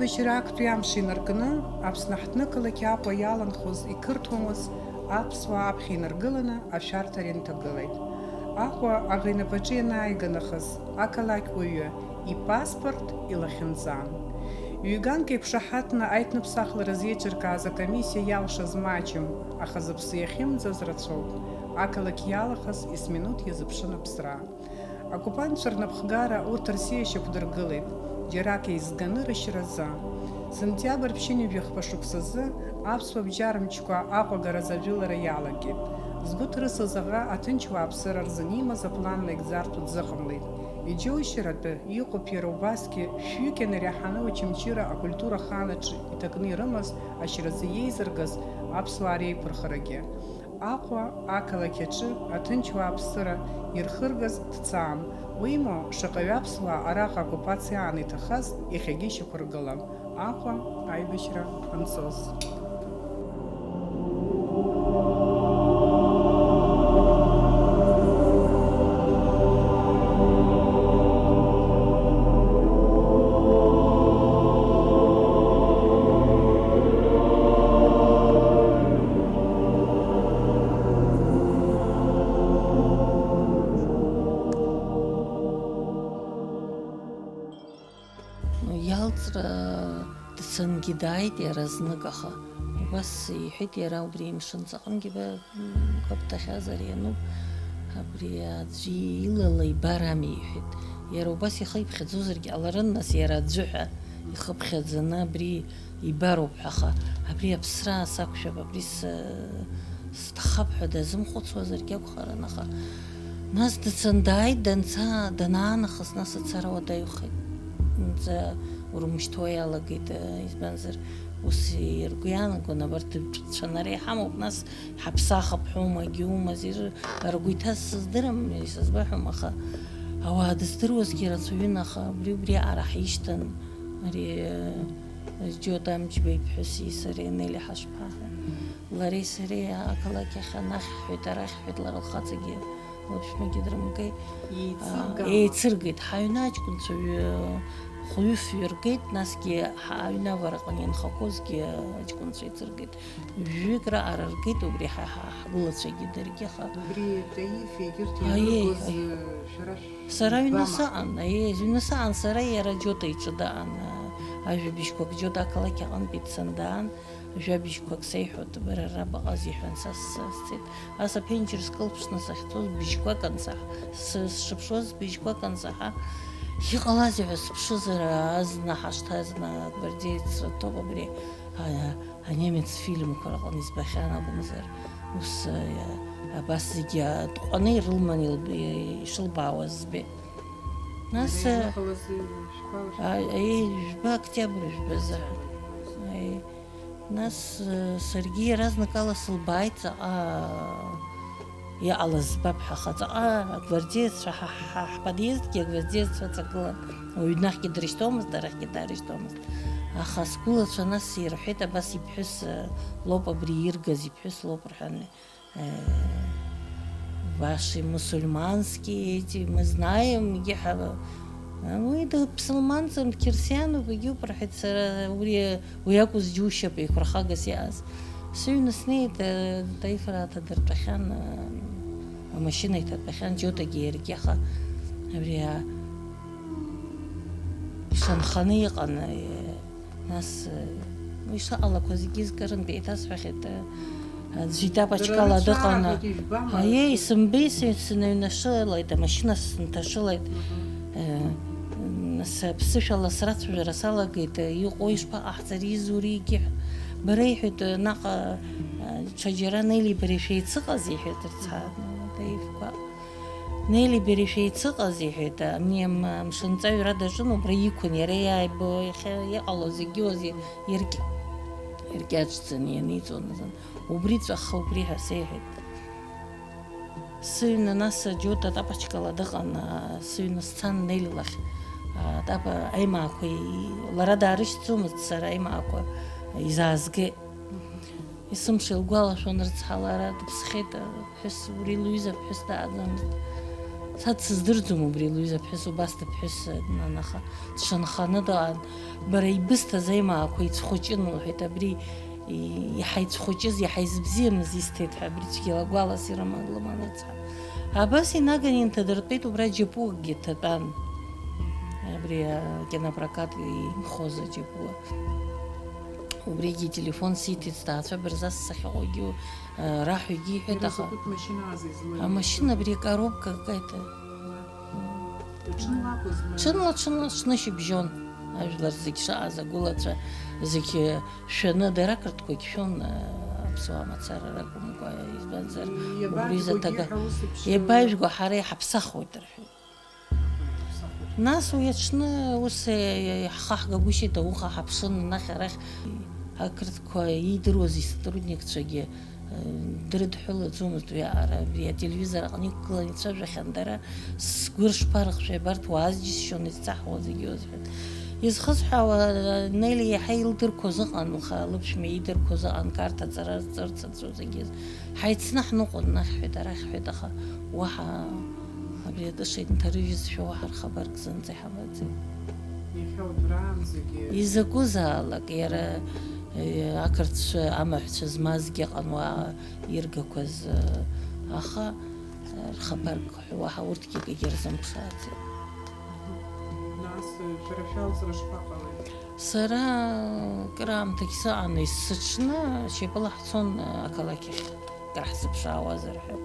Аибашьра актәи амш инаркны, Аԥсны ҳҭнықалақь Аҟәа иаланхоз иқырҭуамыз аԥсуаа аԥхьа инаргыланы ашәарҭара инҭагылеит. Аҟәа аӷа инапаҿы ианааига нахыс ақалақь уаҩы ипаспорт илахьынҵан. Ҩ-ганк еиқәшаҳаҭны аиҭныԥсахлара зеиҿыркааз акомиссиа иалшаз маҷым, аха зыԥсы иахьымӡаз рацәоуп. Ақалақь иалахаз есминуҭ иазыԥшын аԥсра. Оккупантцәа рнапхгара урҭ рсиа ишьақәдыргылеит, џьарак еизганы рышьразы. Сентиабр ԥшьынҩажәа шықәсазы аԥсуа бџьармычқәа Аҟәа агаразы ажәылара иалагеит. Згәы ҭрысыз аӷа аҭынч уааԥсыра рзын имаз аплан наигӡартә дзыҟамлеит. Иџьоушьаратәы иҟоуп иара убасгьы шәҩык ианариаҳаны Очамчыра акультура аханаҿы иҭакны ирымаз ашьразы иеизыргаз аԥсуаа реиқәырхарагьы. Аҟәа ақалақь аҿы аҭынч уааԥсыра ирхыргаз дцан. Уимоу, шаҟаҩ аԥсуаа араҟа оккупациа аан иҭахаз иахьагьы ишьақәыргылан. Аҟәа аибашьра анцоз. Иалҵра дцангьы дааит иаразнык, аха убас иҳәеит иара убри мшын ҵаҟангьы бгәаԥҭахьазар иануп, абри аӡәы илала ибар ами иҳәеит. Иара убас ихы иԥхьаӡозаргьы ҟаларын, нас иара аӡәы ҳәа ихы ԥхьаӡаны абри ибароуп ҳәа, аха абри аԥсра сақәшәап, абри сҭахап ҳәа дазымхәыцуазаргьы акәхарын, аха нас дцан дааит, данаанахыс нас ацара уадаҩхеит. Урмышьҭуа иалагеит, избанзар ус иргәы иаанагон абарҭ ҿцәанара иҳамоуп, нас ҳаԥсахап ҳәома егьоумазар ргәы иҭаз сыздырам, исызбаҳәом, аха ауаа дыздыруазгьы рацәаҩын, аха убри аҟара ҳишьҭан, ари Џьота Амҷба иԥҳәыси сареи Нели ҳашԥаҳәа, лареи сареи ақалақь ахь анахь ҳҳәеит, арахь ҳҳәеит, лара лхаҵагьы лыԥшәмагьы дрымгеит, еицыргеит, ҳаҩны аҷкәынцәа хәҩы-фҩы ргеит, насгьы аҩнавараҟны ианхақәозгьы аҷкәынцәа еицыргеит, жәҩык раҟара ргеит, убри ҳгәылацәагьы даргьы, аха сара аҩны саҟан, аҩны саҟан, сара иара Џьота иҿы даҟан, ажәабжьқәак Џьота ақалақь аҟынтәи дцан даан, ажәабжьқәак сеиҳәоит, бара ара баҟаз иҳәан, са сцеит, ас аԥенџьыр скылԥшны сахьцоз бжьқәак ансаҳа, сшыԥшуаз бжьқәак ансаҳа, иҟалазеи ҳәа сыԥшызар, азна ҳашҭазна агвардееццәа ҭоуп, абри анемец фильмқәа рҟны избахьан акәымзар, ус абас зегьы тҟәаны ирылман ишылбаауаз збеит. Нас жәба октиабр жәбазы, нас саргьы иаразнакала сылбааит, ҵаҟа иҟалаз збап ҳәа, аха ҵаҟа агвардееццәа ҳподъездгьы агвардееццәа ҵагылан, уҩнахьгьы дрышьҭомызт, арахьгьы даарышьҭомызт, аха сгәылацәа нас ирҳәеит, абас иԥҳәыс лоуп абри иргаз, иԥҳәыс лоуп рҳәан, ваши мусульманские эти, мы знаем, уи дыԥсылманцам дқьырсиануп, егьоуп рҳәеит, сара уи акәыз џьушьап еиқәырхагас иааз. Сыҩны снеит, Таифрааҭ дыртәахьан, амашьына иҭатәахьан, Џьотагьы иаргьы, аха абри ишанханы иҟан, нас ишаҟалақәа зегьы изкырынтә еиҭасҳәахьеит, аӡәы итапачкала дыҟан, исымбеи, сынаҩнашылеит, амашьына сынҭашылеит, нас ԥсышәала срацәажәара салагеит, иҟоу ишԥаҟаҳҵари, изури егьи, бара иҳәеит, наҟ ҽаџьара Нели бареи шәеицыҟаз иҳәеит, рцәа Таифқәа, Нели бареи шәеицыҟаз иҳәеит, мшынҵаҩра даҿын, убра иқәын, иара иҟалоз егьиоз иаргьы аҿҵаны ианиҵон азын, убри ҵәаха, убри ҳәа сеиҳәеит. Сыҩны нас Џьота тапачкала дыҟан, сыҩны сцан Нели лахь, аимаақәа, лара даарышьҭӡомызт, сара аимаақәа изаазгеит. Исымша илгәалашәон рыцҳа, лара дыԥсхьеит, ԥҳәыс, убри Луиза ԥҳәыс дааӡамызт. сыздырӡом убри Луиза ԥҳәыс убас дыԥҳәыс анаха дшанханы даан бара ибысҭаз аимаақәа иҵхәыҷын лҳәеит абри иаҳа иҵхәыҷыз иаҳа изыбзиамыз исҭеит ҳәа абри цәгьала гәалас ирыман рыцҳа абас инаган инҭадыртәеит убра џьапуакгьы ҭатәан абри акинопрокат инхоз аџьапуа убригьы телефон сиҭеит сҭаацәа бырзас сахьаҟоугьы раҳәагьы иҳәеит аха амашьына абри коробка какая-то ҽынла шьыбжьон ажәлар зегьы шааз агәылацәа зегьы шәаны дара қырҭқәагь шәон аԥсуаа мацара ракәымкәа избанзар убри заҭага еибажәго ҳара иҳаԥсахуеит рҳәеит нас уи аҽны ус ҳхаҳгагәышьеит ауха ҳаԥшын анахь арахь ақырҭқәа иидыруаз исотрудникцәагьы дрыдҳәылаӡомызт уи абри ателевизор аҟны иқәгыланы ицәажәахьан дара сгәы рышԥарыхшәеи абарҭ уааз џьысшьон изҵаҳуа зегьы озҳәеит изхысҳәаауа Нели иаҳа илдырқәоз ыҟан лыԥшәма идырқәоз ыҟан карҭ аҵара зҵырцаҵәо зегьы ҳаицны ҳныҟәон нахь ҳәеит арахь ҳәеит аха уаҳа абри атыша инҭарыжьызшәа уаҳа рхабарк зынӡа иҳамаӡеит изакәызаалак иара ақырҭцәа амаҳәцәа змазгьы ыҟан уаҟа иргақәаз аха рхабарк уаҳа урҭгьы акгьы рзымԥшааӡеит сара краамҭагь сыҟан сыҽны шьапыла ҳцон ақалақь ахь кыр ҳзыԥшаауазар ҳәа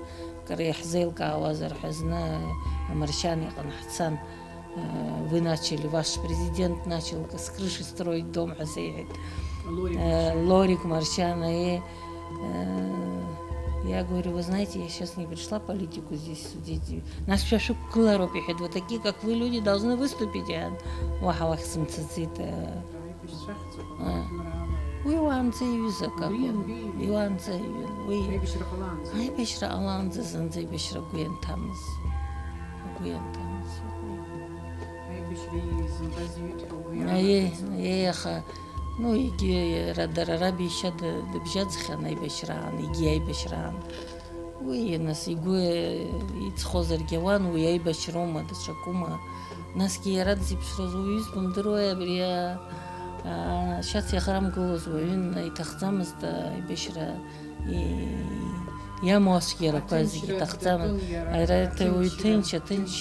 кыр иаҳзеилкаауазар ҳәа зны Маршьан иҟны ҳцан вы начали, ваш президент начал с крыши строить дом ҳәа сеиҳәеит Лорик Маршьана я говорю, вы знаете, я сейчас не пришла политику здесь судить. Нас все шуккулароп иҳәеит, вот такие, как вы, люди, должны выступить. Уаҳа уахьсымцаӡеит. Уи уаанӡа иҩыза акакәын. Иуаанӡа иҩын. Уи аибашьра ҟалаанӡа зынӡа аибашьра агәы ианҭамыз. Агәы ианҭамыз. Аха ну, дара рабишьа дыбжьаӡхьан аибашьраан, егьи аибашьраан. Уи нас игәы иҵхозаргьы ауан, уи аибашьроума, даҽакума. Насгьы иара дзеиԥшраз уаҩыз бымдыруеи абри ашьац иахрамгылоз уаҩын иҭахӡамызт аибашьра иамоу ацәгьарақәа зегьы иҭахӡамызт. Уаҩ ҭынч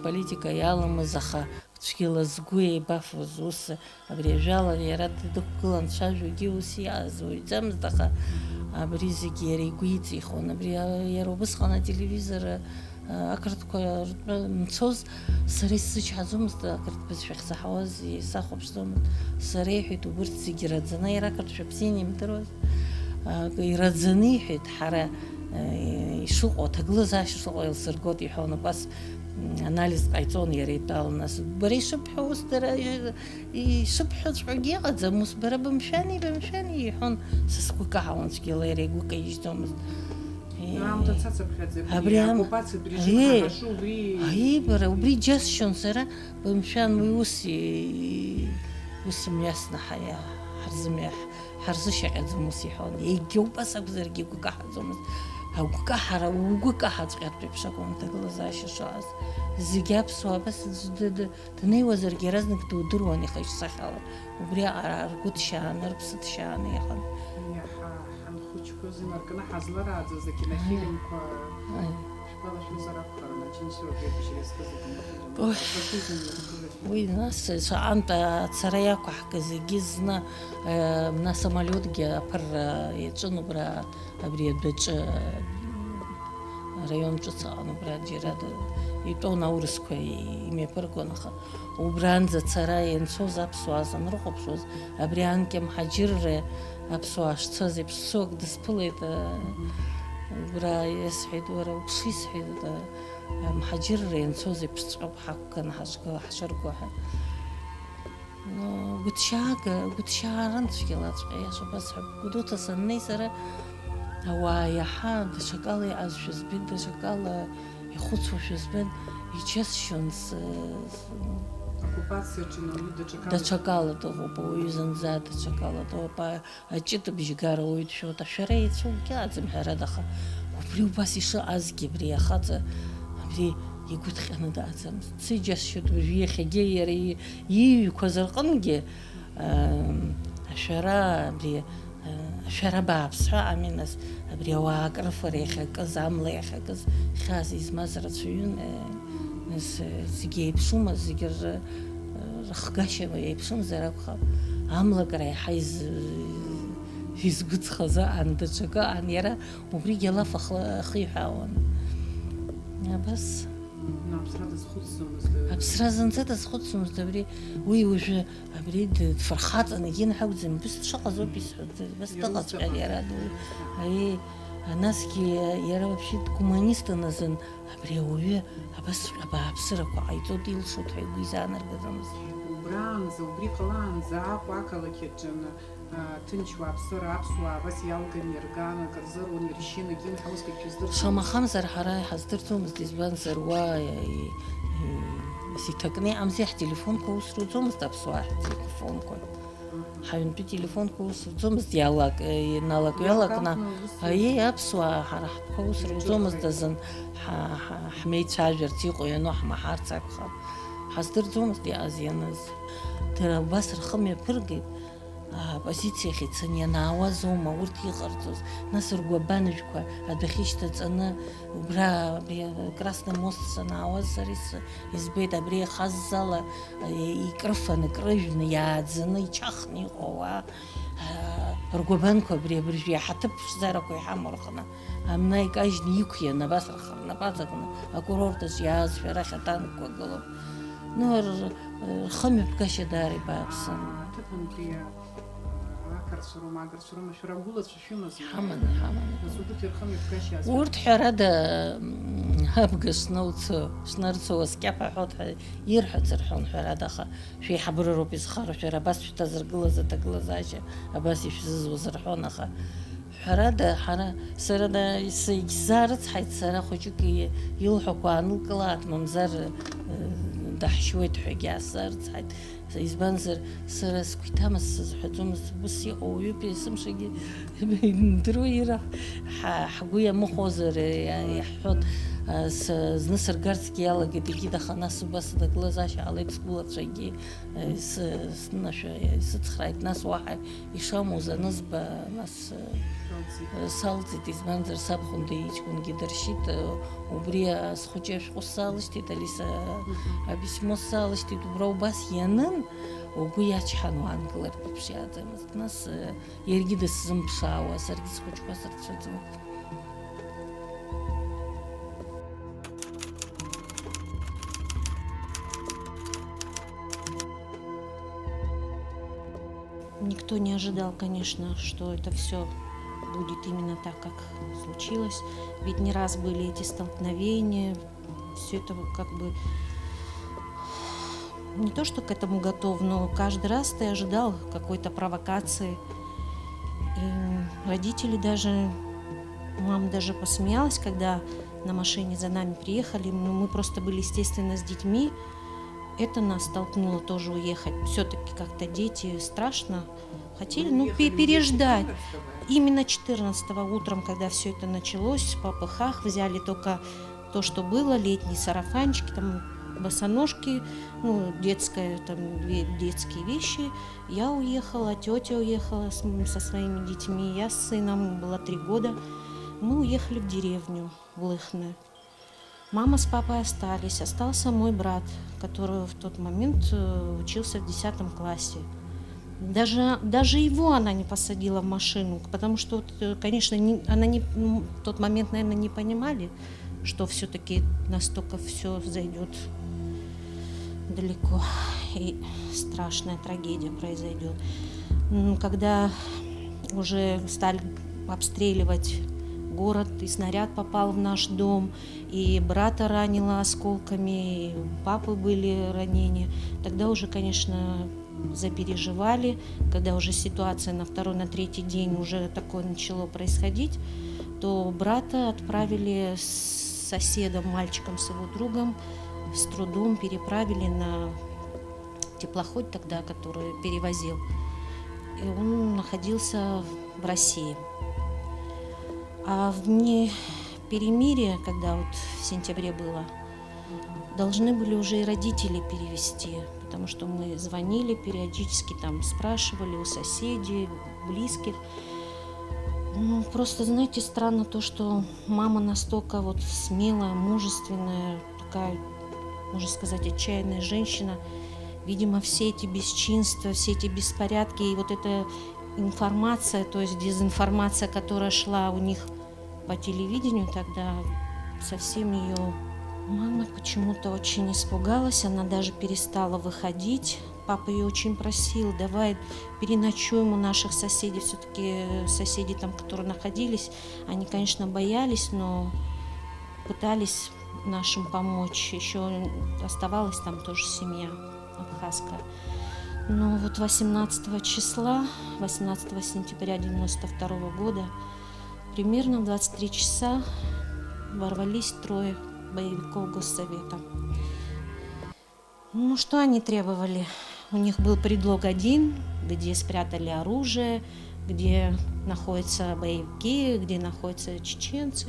политика иаламыз, аха цәгьала згәы еибафоз ус абри ажәала иара дықәгылан дцәажәогьы ус иаазуаҩӡамызт, аха абри зегьы иара игәы иҵихуан. Абри иара убысҟан ателевизор ақырҭқәа ртәы мцоз сара исзычҳаӡомызт, ақырҭ бызшәа ахьсаҳауаз исахәаԥшӡомызт. Сара иҳәеит убырҭ зегьы ираӡаны, иара ақырҭшәа бзианы имдыруаз, ираӡаны иҳәеит ҳара ишыҟоу аҭагылазаашьа шыҟоу еилсыргот иҳәон, убас анализ ҟаиҵон иара итәала, нас бара ишыбҳәо ус дара ишыбҳәоҵәҟьогьы иҟаӡам, ус бара бымшәани иҳәон, са сгәы каҳауан цәгьала иара игәы каижьӡомызт. Бара убри џьасшьон сара, бымшәан уи ус имҩасны ҳарзышьаҟьаӡом ус иҳәон, егьа убас акәзаргьы игәы каҳаӡомызт. Агәкаҳара угәы каҳаҵәҟьартә еиԥш акәын аҭагылазаашьа шыҟаз. Зегьы аԥсуаа абас днеиуазаргьы иаразнак дудыруан ихаҿсахьала. Убри аҟара ргәы ҭшьааны, рыԥсы ҭшьааны иҟан. Уи нас шаҟантә ацара иақәаҳкыз егьи зны самолиотгьы аԥыр иаҿын убра абри адәаҿы раион ҿыц аҟан, убра џьара итәон аурысқәа имҩаԥыргон, аха убранӡа ацара ианцоз аԥсуаа санрыхәаԥшуаз абри анкьа мҳаџьырра аԥсуаа шцоз еиԥш сок дысԥылеит. Убра исҳәеит, уара уԥши сҳәеит, мҳаџьырра ианцоз еиԥшҵәҟьоуп ҳақәганы ҳшырго ҳәа. Гәыҭшьааран цәгьалаҵәҟьа иаша басҳәап. Гәдоуҭа саннеи сара ауаа иаҳа даҽакала иҟазшәа збеит, даҽакала ихәыцуашәа збеит, иџьасшьон. Даҽакала дыҟоуп ауаҩы зынӡа, даҽакала дыҟоуп аҷыҭыбжьгара уаҩ дшәоит, ашәара еицәоугьы аӡым ҳәарада, аха убри убас ишыҟазгьы абри ахаҵа абри игәыҭҟьаны дааӡамызт. Џьасшьоит уажәы иахьагьы иара ииҩқәаз рҟынгьы ашәара абри ашәара бааԥс ҳәа ами нас абри ауаа акрыфара иахьакыз, амла иахьакыз хьаас измаз рацәаҩын, нас зегьы еиԥшума, зегьы рыхгашьа еиԥшымзар акәхап. Амлакара иаҳа изгәыҵхаз аан, даҽакы аан, иара убригьы алаф ахиҳәаауан. Абас аԥсра зынӡа дазхәыцуамызт. Абри уи уажәы абри дфырхаҵаны егьин ҳакәӡам, бас дшыҟаз ауп исҳәоз, бас дыҟаҵәҟьан иара. Насгьы иара вообще дгуманистын азын абри ауаҩы абасҵәҟьа абааԥсырақәа ҟаиҵоит илшоит ҳәа игәы изаанаргаӡамызт. Убраанӡа, убри ҟалаанӡа Аҟәа ақалақь аҿы ҭынч уааԥсыра аԥсуаа абас иалган ирган, акырзыруан, иршьын, егьин ҳусқәагь шәыздырӡом. Шамахамзар ҳара иҳаздырӡомызт, избанзар уа иҭакны иҟамзи, ҳтелефонқәа ус руӡомызт аԥсуаа ҳтелефонқәа. Ҳаҩнтәи телефонқәа ус руӡомызт, иналак-ҩалакны. Аԥсуаа ҳара ҳтәқәа ус руӡомызт азын ҳмеицәажәарц, иҟоу-иану ҳмаҳарц акәхап. Ҳаздырӡомызт иааз ианыз. Дара убас рхы мҩаԥыргеит. Апозициахь ицаны ианаауаз аума урҭ иҟарҵоз. Нас ргәабанажәқәа адәахьы ишьҭаҵаны убра Красный мост санаауаз сара избеит абри ахаззала икрыфаны, икрыжәны, иааӡаны, ичахны иҟоу ауаа ргәабанқәа абри абыржәы иаҳаҭыԥ ԥшӡарақәа иҳамоу рҟны амна икажьны иқәиан, абас рнапаҵакны акурорт аҿы иаазшәа арахь атанкқәа гылоуп. Рхы мҩаԥгашьа даара ибааԥсын. Ҳаман. Урҭ ҳәарада абга шнырцоу аскьаԥ аҳәот ҳәа ирҳәац рҳәон ҳәарада, аха шәеиҳабырароуп изхароу, шәара абас шәҭазыргылаз аҭагылазаашьа, абас ишәзызуаз рҳәон, аха ҳәарада ҳара сара исзаарыцҳаит, сара хәыҷык илҳәақәа аанылкылаат, мамзар даҳшьуеит ҳәагьы аасзаарыцҳаит. Избанзар сара сгәы иҭамыз сызҳәаӡомызт, ус иҟоу уаҩуп, есымшагьы имдыруа ира ҳгәы иамыхәозар иаҳҳәот. Зны сыргарцгьы иалагеит егьит, аха нас убас аҭагылазаашьа ҟалеит, сгәылацәагьы исыцхрааит. Нас уаҳа ишамуз анызба, нас салҵит, избанзар сабхәында иҷкәынгьы дыршьит. Убри схәыҷы ашәҟәы саалышьҭит, Алиса аписьмо саалышьҭит. Убра убас ианын, угәы иачҳан уаангылар быԥшьааӡамызт. Нас иаргьы дысзымԥшаауа, саргьы схәыҷқәа сырцәыӡуа. Никто не ожидал, конечно, что это все будет именно так, как случилось. Ведь не раз были эти столкновения. Все это как бы не то, что к этому готов, но каждый раз ты ожидал какой-то провокации. И родители даже, мама даже посмеялась, когда на машине за нами приехали. Но мы просто были, естественно, с детьми. Это нас толкнуло тоже уехать. Все-таки как-то дети страшно хотели, переждать. Именно 14-го утром, когда все это началось, в попыхах взяли только то, что было, летние сарафанчики, там босоножки, детские вещи. Я уехала, тетя уехала со своими детьми, я с сыном, было 3 года. Мы уехали в деревню, в Лыхне. Мама с папой остались, остался мой брат, который в тот момент учился в 10 классе. Даже его она не посадила в машину, потому что, конечно, в тот момент, наверное, не понимали, что все-таки настолько все зайдет далеко и страшная трагедия произойдет. Когда уже стали обстреливать город, и снаряд попал в наш дом, и брата ранило осколками, и у папы были ранения, тогда уже, конечно, запереживали, когда уже ситуация на 2-й, на 3-й день уже такое начало происходить, то брата отправили с соседом, мальчиком, с его другом, с трудом переправили на теплоход тогда, который перевозил. И он находился в России. А в дни перемирия, когда вот в сентябре было, должны были уже и родители перевести, потому что мы звонили периодически, там спрашивали у соседей, близких. Ну, просто, знаете, странно то, что мама настолько вот смелая, мужественная, такая, можно сказать, отчаянная женщина. Видимо, все эти бесчинства, все эти беспорядки и вот эта информация, то есть дезинформация, которая шла у них по телевидению тогда, совсем ее... Мама почему-то очень испугалась, она даже перестала выходить. Папа ее очень просил: давай переночуем у наших соседей. Все-таки соседи там, которые находились, они, конечно, боялись, но пытались нашим помочь. Еще оставалась там тоже семья абхазская. Но вот 18 числа, 18 сентября 1992 года, примерно в 23 часа ворвались 3 боевиков Госсовета. Ну, что они требовали? У них был предлог один, где спрятали оружие, где находятся боевики, где находятся чеченцы.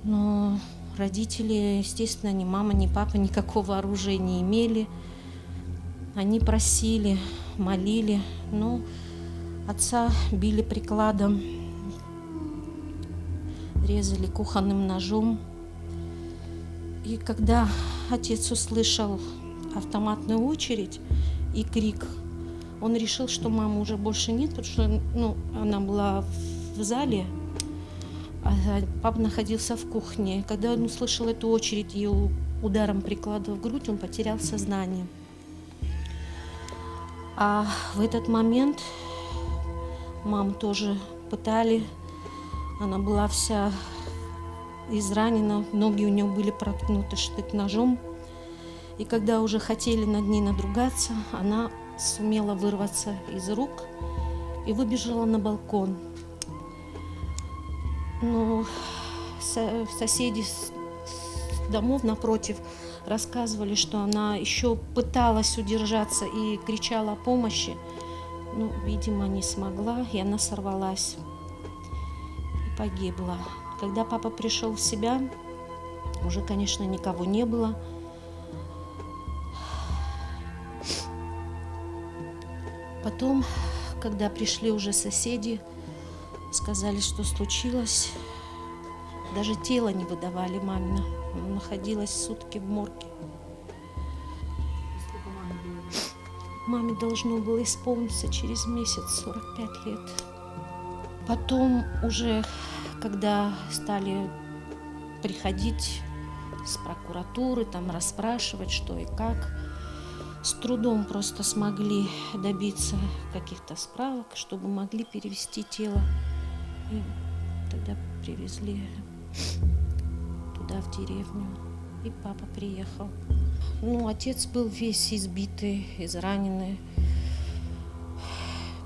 Но родители, естественно, ни мама, ни папа никакого оружия не имели. Они просили, молили, но отца били прикладом, резали кухонным ножом. И когда отец услышал автоматную очередь и крик, он решил, что мамы уже больше нет, потому что она была в зале, а папа находился в кухне. Когда он услышал эту очередь и ударом приклада в грудь, он потерял сознание. А в этот момент маму тоже пытали, она была вся изранена, ноги у нее были проткнуты штык-ножом. И когда уже хотели над ней надругаться, она сумела вырваться из рук и выбежала на балкон. Но соседи с домов напротив рассказывали, что она еще пыталась удержаться и кричала о помощи. Но, видимо, не смогла, и она сорвалась и погибла. Когда папа пришел в себя, уже, конечно, никого не было. Потом, когда пришли уже соседи, сказали, что случилось. Даже тело не выдавали мамина. Она находилась сутки в морге. Маме должно было исполниться через месяц 45 лет. Потом уже, когда стали приходить с прокуратуры, там расспрашивать, что и как, с трудом просто смогли добиться каких-то справок, чтобы могли перевести тело. И тогда привезли туда, в деревню, и папа приехал. Отец был весь избитый, израненный.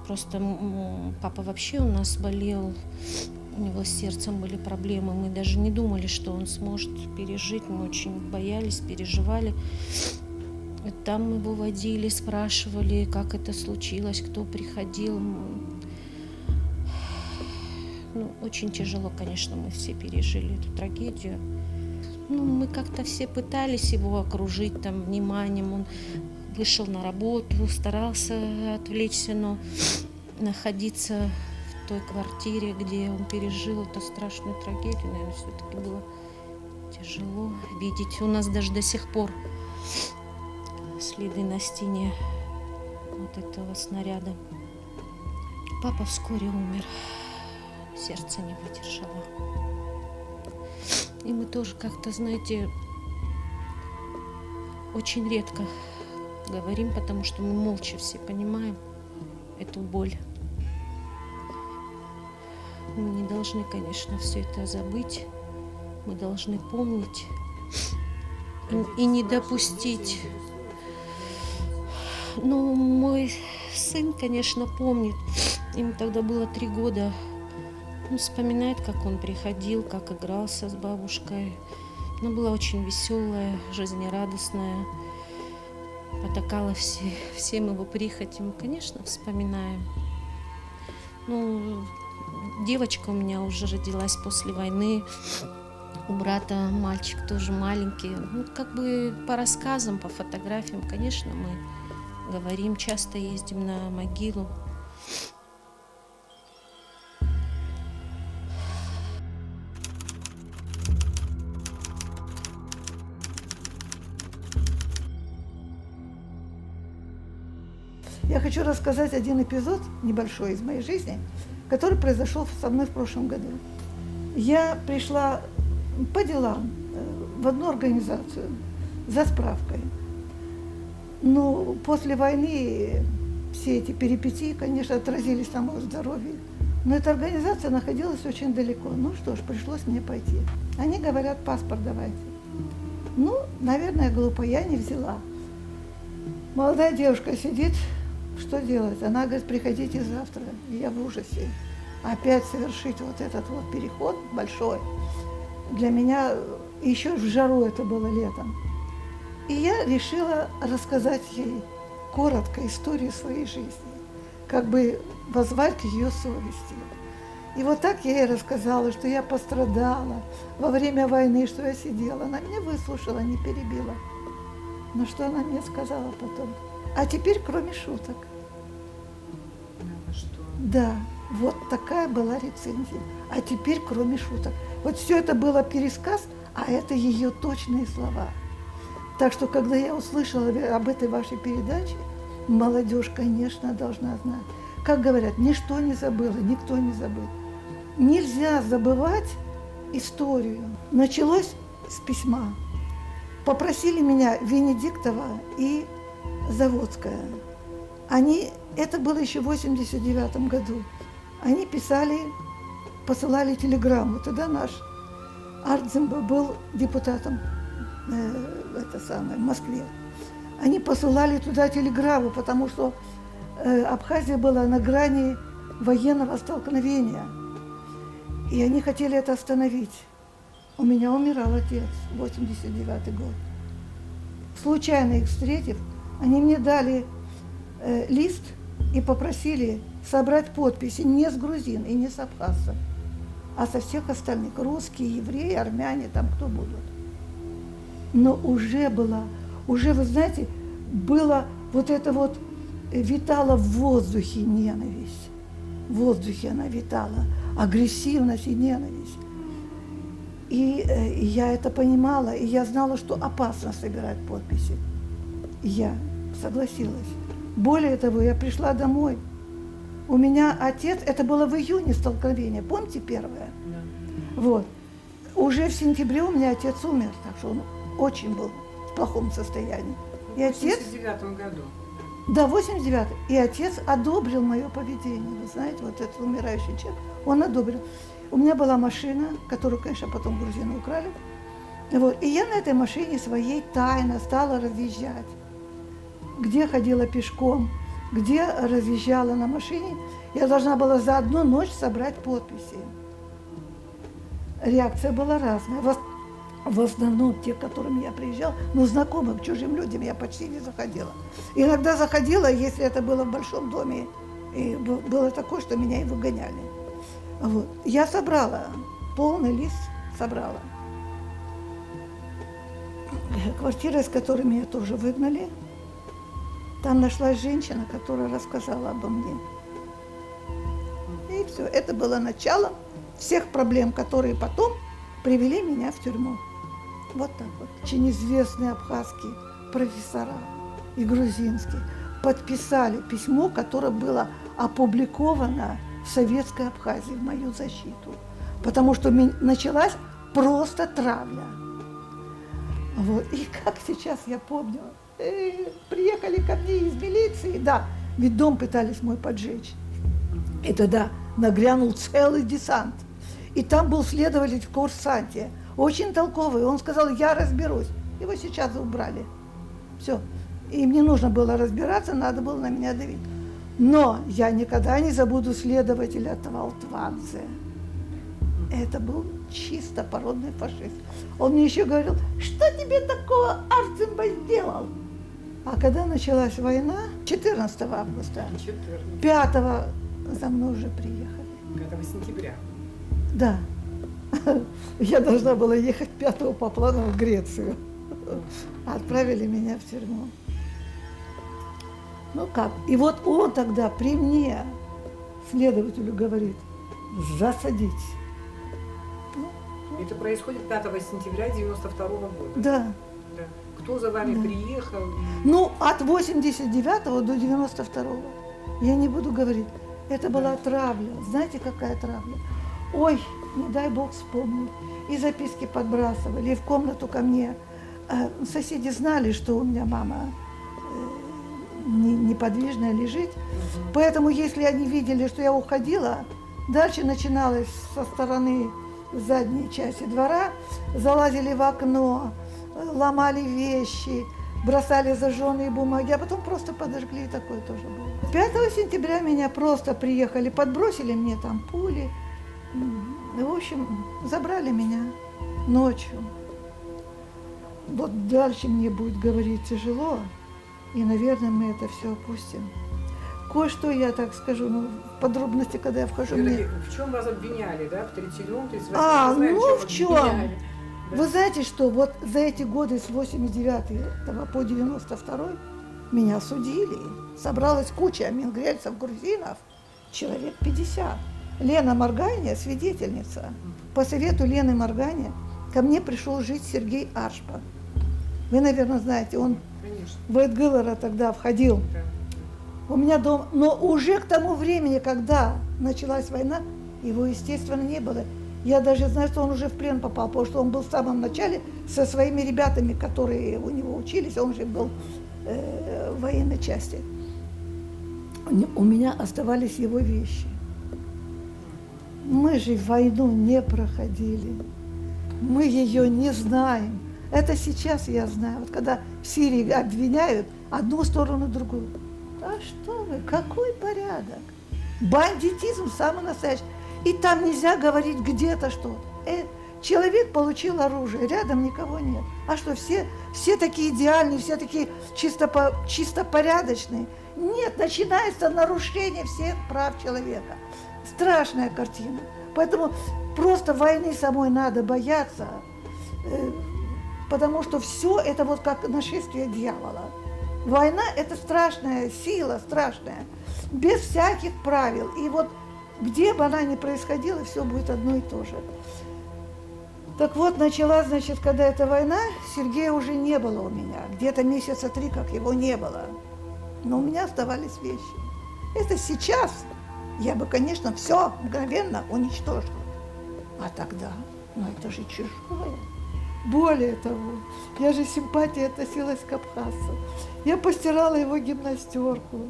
Просто папа вообще у нас болел, у него с сердцем были проблемы. Мы даже не думали, что он сможет пережить. Мы очень боялись, переживали. И там мы его водили, спрашивали, как это случилось, кто приходил. Очень тяжело, конечно, мы все пережили эту трагедию. Мы как-то все пытались его окружить там вниманием. Он вышел на работу, старался отвлечься, но находиться в той квартире, где он пережил эту страшную трагедию, наверное, все-таки было тяжело видеть. У нас даже до сих пор следы на стене от этого снаряда. Папа вскоре умер, сердце не выдержало. И мы тоже как-то, знаете, очень редко говорим, потому что мы молча все понимаем эту боль. Мы не должны, конечно, все это забыть. Мы должны помнить и не допустить. Мой сын, конечно, помнит. Ему тогда было 3 года. Он вспоминает, как он приходил, как игрался с бабушкой. Она была очень веселая, жизнерадостная. Потакала всем его прихотям. Конечно, вспоминаем. Девочка у меня уже родилась после войны. У брата мальчик тоже маленький. Ну, как бы по рассказам, по фотографиям, конечно, мы говорим, часто ездим на могилу. Я хочу рассказать один эпизод небольшой из моей жизни, который произошел со мной в прошлом году. Я пришла по делам в одну организацию за справкой. Но после войны все эти перипетии, конечно, отразились на моем здоровье. Но эта организация находилась очень далеко. Ну что ж, пришлось мне пойти. Они говорят, паспорт давайте. Ну, наверное, глупо, я не взяла. Молодая девушка сидит, что делать? Она говорит, приходите завтра. И я в ужасе. Опять совершить вот этот вот переход большой. Для меня еще в жару это было летом. И я решила рассказать ей коротко историю своей жизни, как бы воззвать к ее совести. И вот так я ей рассказала, что я пострадала во время войны, что я сидела. Она меня выслушала, не перебила. Но что она мне сказала потом? А теперь кроме шуток. Да, вот такая была рецензия. А теперь кроме шуток. Вот все это было пересказ, а это ее точные слова. Так что, когда я услышала об этой вашей передаче, молодежь, конечно, должна знать. Как говорят, ничто не забыло, никто не забыл. Нельзя забывать историю. Началось с письма. Попросили меня Венедиктова и Заводская. Это было еще в 1989 году. Они посылали телеграмму. Тогда наш Артзимба был депутатом в Москве. Они посылали туда телеграмму, потому что Абхазия была на грани военного столкновения. И они хотели это остановить. У меня умирал отец, 89 год. Случайно их встретив, они мне дали лист и попросили собрать подписи не с грузин и не с абхазцев, а со всех остальных. Русские, евреи, армяне, там кто будут. Но уже, вы знаете, было вот это вот, витала в воздухе ненависть. В воздухе она витала, агрессивность и ненависть. И я это понимала, и я знала, что опасно собирать подписи. И я согласилась. Более того, я пришла домой. У меня отец, это было в июне столкновение, помните первое? Да. Вот. Уже в сентябре у меня отец умер, так что он очень был в плохом состоянии. И в 89 году. Да, в 89. И отец одобрил мое поведение. Вы знаете, вот этот умирающий человек, он одобрил. У меня была машина, которую, конечно, потом грузины украли. Вот. И я на этой машине своей тайно стала разъезжать. Где ходила пешком, где разъезжала на машине. Я должна была за одну ночь собрать подписи. Реакция была разная. В основном те, к которым я приезжала, но знакомым, чужим людям я почти не заходила. Иногда заходила, если это было в большом доме, и было такое, что меня и выгоняли. Вот. Я собрала, полный лист собрала. Квартира, из которой меня тоже выгнали, там нашлась женщина, которая рассказала обо мне. И все, это было началом всех проблем, которые потом привели меня в тюрьму. Вот так вот. Очень известные абхазские профессора и грузинские подписали письмо, которое было опубликовано в Советской Абхазии в мою защиту. Потому что началась просто травля. Вот. И как сейчас я помню, приехали ко мне из милиции, да, ведь дом пытались мой поджечь. И тогда нагрянул целый десант. И там был следователь в курсанте, очень толковый. Он сказал, я разберусь. Его сейчас убрали. Все. Им не нужно было разбираться, надо было на меня давить. Но я никогда не забуду следователя Твалтвадзе. Это был чисто породный фашист. Он мне еще говорил, что тебе такого Арцимба сделал? А когда началась война, 14 августа, 5 за мной уже приехали. 5 сентября. Да. Я должна была ехать 5-го по плану в Грецию. Отправили меня в тюрьму. Ну как? И вот он тогда при мне следователю говорит: засадить. Это происходит 5 сентября 92 года. Да. Да. Кто за вами приехал? Ну, от 89 до 92. Я не буду говорить. Это была травля. Знаете, какая травля? Ой, не дай Бог вспомнить. И записки подбрасывали, и в комнату ко мне. Соседи знали, что у меня мама неподвижная лежит. Поэтому, если они видели, что я уходила, дальше начиналось со стороны задней части двора, залазили в окно, ломали вещи, бросали зажженные бумаги, а потом просто подожгли, и такое тоже было. 5 сентября меня просто приехали, подбросили мне там пули. В общем, забрали меня ночью. Вот дальше мне будет говорить тяжело, и, наверное, мы это все опустим. Кое-что я так скажу, ну, в подробности, когда я вхожу. В чем вас обвиняли, да? В 37-м, 38-м? Ну в чем? Вы знаете, что вот за эти годы с 89 по 92 меня судили. Собралась куча мингрельцев, грузинов, человек 50. Лена Марганя, свидетельница. По совету Лены Марганя ко мне пришел жить Сергей Ашпа. Вы, наверное, знаете, он в Эдгылора тогда входил. У меня дом, но уже к тому времени, когда началась война, его, естественно, не было. Я даже знаю, что он уже в плен попал, потому что он был в самом начале со своими ребятами, которые у него учились, он же был в военной части. У меня оставались его вещи. Мы же войну не проходили, мы ее не знаем. Это сейчас я знаю. Вот когда в Сирии обвиняют одну сторону, другую. А что вы, какой порядок? Бандитизм самый настоящий. И там нельзя говорить где-то что-то. Человек получил оружие, рядом никого нет. А что, все такие идеальные, все такие чисто порядочные? Нет, начинается нарушение всех прав человека. Страшная картина. Поэтому просто войны самой надо бояться, потому что все это вот как нашествие дьявола. Война – это страшная сила, страшная, без всяких правил. И вот где бы она ни происходила, все будет одно и то же. Так вот, началась, значит, когда эта война, Сергея уже не было у меня. Где-то месяца 3, как его не было. Но у меня оставались вещи. Это сейчас я бы, конечно, все мгновенно уничтожила. А тогда, ну это же чужое. Более того, я же симпатией относилась к абхазцу. Я постирала его гимнастерку,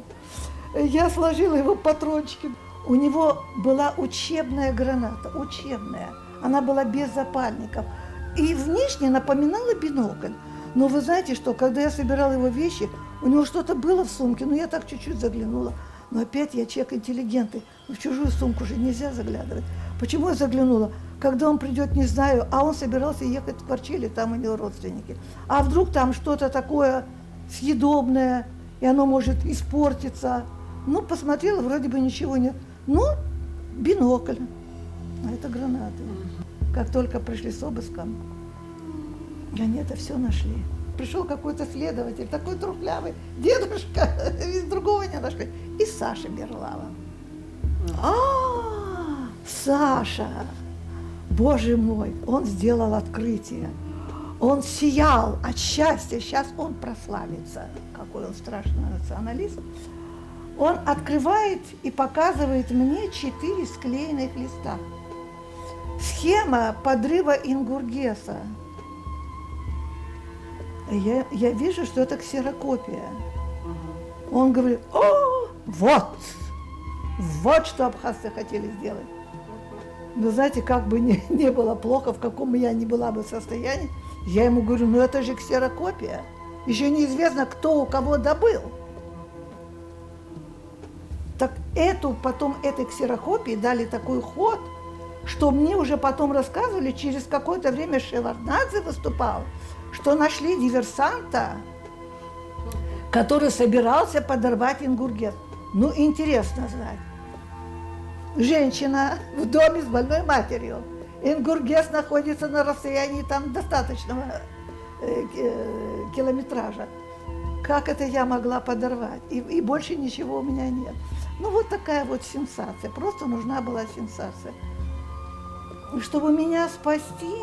я сложила его патрончики. У него была учебная граната, учебная. Она была без запальников. И внешне напоминала бинокль. Но вы знаете, что когда я собирала его вещи, у него что-то было в сумке, но я так чуть-чуть заглянула. Но опять я человек интеллигентный, в чужую сумку же нельзя заглядывать. Почему я заглянула? Когда он придет, не знаю, а он собирался ехать в Корчили, там у него родственники. А вдруг там что-то такое съедобное, и оно может испортиться. Ну, посмотрела, вроде бы ничего нет. Ну, бинокль. А это гранаты. Как только пришли с обыском, они это все нашли. Пришел какой-то следователь, такой трухлявый, дедушка, из другого не нашли. И Саша Берлава. Саша! Боже мой, он сделал открытие. Он сиял от счастья. Сейчас он прославится. Какой он страшный националист. Он открывает и показывает мне 4 склеенных листа. Схема подрыва Ингургеса. Я вижу, что это ксерокопия. Он говорит: о, вот что абхазцы хотели сделать. Но знаете, как бы не было плохо, в каком я ни была бы состоянии, я ему говорю: ну это же ксерокопия. Еще неизвестно, кто у кого добыл. Так потом этой ксерокопии дали такой ход, что мне уже потом рассказывали, через какое-то время Шеварднадзе выступал, что нашли диверсанта, который собирался подорвать Ингургес. Ну, интересно знать. Женщина в доме с больной матерью. Ингургес находится на расстоянии там достаточного километража. Как это я могла подорвать? И больше ничего у меня нет. Ну, вот такая вот сенсация. Просто нужна была сенсация. Чтобы меня спасти,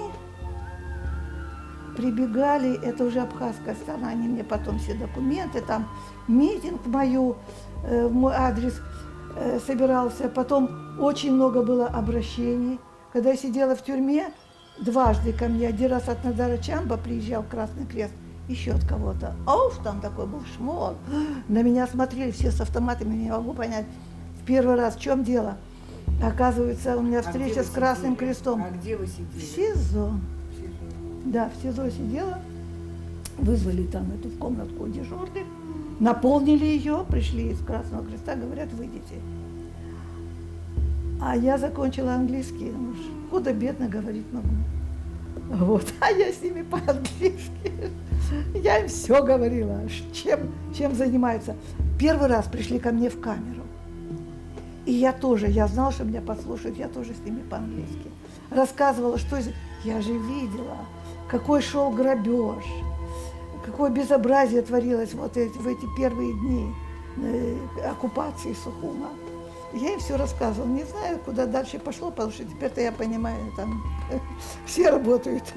прибегали, это уже абхазская сторона, они мне потом все документы, там митинг в мой адрес собирался. Потом очень много было обращений. Когда я сидела в тюрьме, дважды ко мне, один раз от Надара Чамба приезжал Красный Крест, еще от кого-то. Ауф, там такой был шмон. На меня смотрели все с автоматами, не могу понять. В первый раз, в чем дело? Оказывается, у меня встреча с Красным Крестом. А где вы сидели? В СИЗО. Да, в СИЗО сидела. Вызвали там эту комнатку дежурных, наполнили ее, пришли из Красного Креста, говорят, выйдите. А я закончила английский, худо-бедно говорить могу. Вот, а я с ними по-английски. Я им все говорила, чем занимается. Первый раз пришли ко мне в камеру. И я знала, что меня послушают, я тоже с ними по-английски. Рассказывала, что я же видела, какой шел грабеж, какое безобразие творилось в эти первые дни оккупации Сухума. Я им все рассказывала. Не знаю, куда дальше пошло, потому что теперь-то я понимаю, там все работают,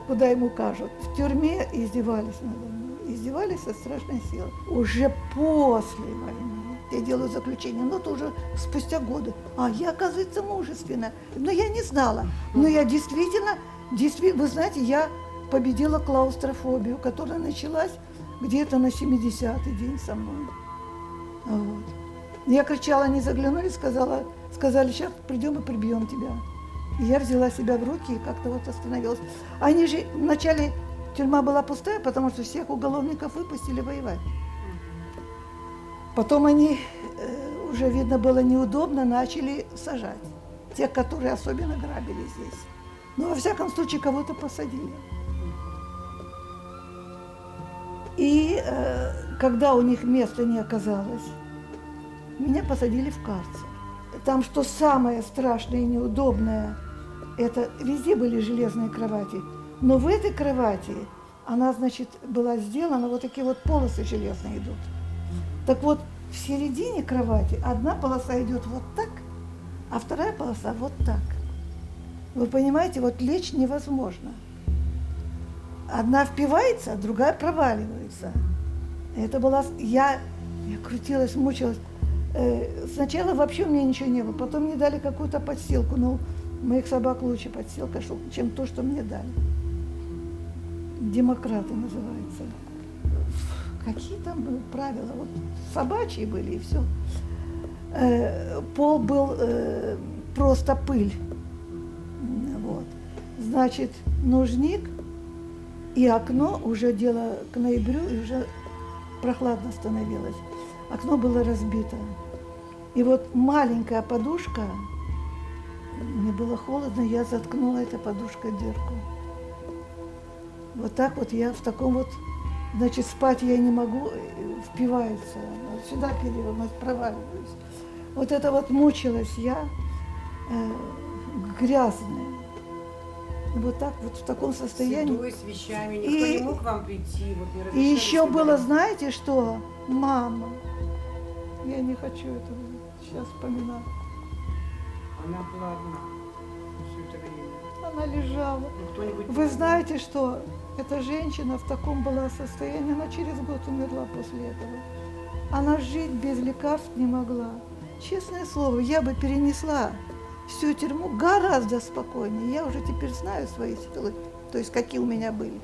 куда им укажут. В тюрьме издевались надо мной, издевались со страшной силой. Уже после войны я делаю заключение, но это уже спустя годы. А я, оказывается, мужественна. Но я не знала. Но я действительно, вы знаете, я победила клаустрофобию, которая началась где-то на 70-й день со мной. Вот. Я кричала, они заглянули, сказали, сейчас придем и прибьем тебя. И я взяла себя в руки и как-то вот остановилась. Они же, вначале тюрьма была пустая, потому что всех уголовников выпустили воевать. Потом они, уже видно было неудобно, начали сажать. Тех, которые особенно грабили здесь. Но во всяком случае кого-то посадили. И когда у них места не оказалось, меня посадили в карцер. Там, что самое страшное и неудобное, это везде были железные кровати. Но в этой кровати она, значит, была сделана, вот такие вот полосы железные идут. Так вот, в середине кровати одна полоса идет вот так, а вторая полоса вот так. Вы понимаете, вот лечь невозможно. Одна впивается, а другая проваливается. Это была... Я крутилась, мучилась. Сначала вообще у меня ничего не было, потом мне дали какую-то подстилку. Ну, у моих собак лучше подстилка, чем то, что мне дали. Демократы называется. Какие там были правила? Вот собачьи были и все. Пол был просто пыль. Вот. Значит, нужник и окно, уже дело к ноябрю, и уже прохладно становилось. Окно было разбито. И вот маленькая подушка, мне было холодно, я заткнула этой подушкой дырку. Вот так вот я в таком вот, значит, спать я не могу, впивается, вот сюда перевернусь, проваливаюсь. Вот это вот мучилась я, грязная. Вот так вот в таком состоянии. Седой, с вещами, никто не мог вам прийти, вот не И разрешали еще себе. было, знаете что, мама, я не хочу этого сейчас вспоминать. Она была одна все это время. Она лежала. Ну, кто-нибудь Вы знаете, что эта женщина в таком была состоянии, она через год умерла после этого. Она жить без лекарств не могла. Честное слово, я бы перенесла всю тюрьму гораздо спокойнее. Я уже теперь знаю свои силы, то есть какие у меня были.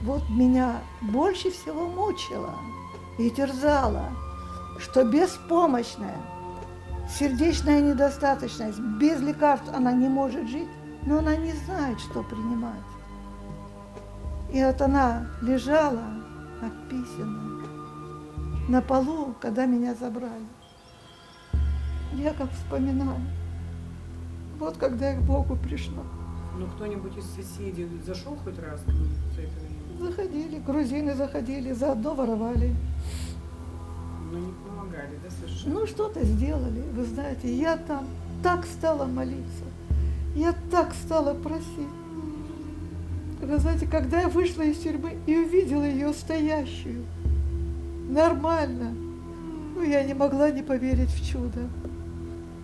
Вот меня больше всего мучило и терзало, что беспомощная, сердечная недостаточность, без лекарств она не может жить, но она не знает, что принимать. И вот она лежала, описанная, на полу, когда меня забрали. Я как вспоминаю, вот когда я к Богу пришла. Ну, кто-нибудь из соседей зашел хоть раз к ним за это время? Заходили, грузины заходили, заодно воровали. Но не помогали, да, совершенно? Ну, что-то сделали, вы знаете, я там так стала молиться. Я так стала просить. Вы знаете, когда я вышла из тюрьмы и увидела ее стоящую, нормально, ну, я не могла не поверить в чудо.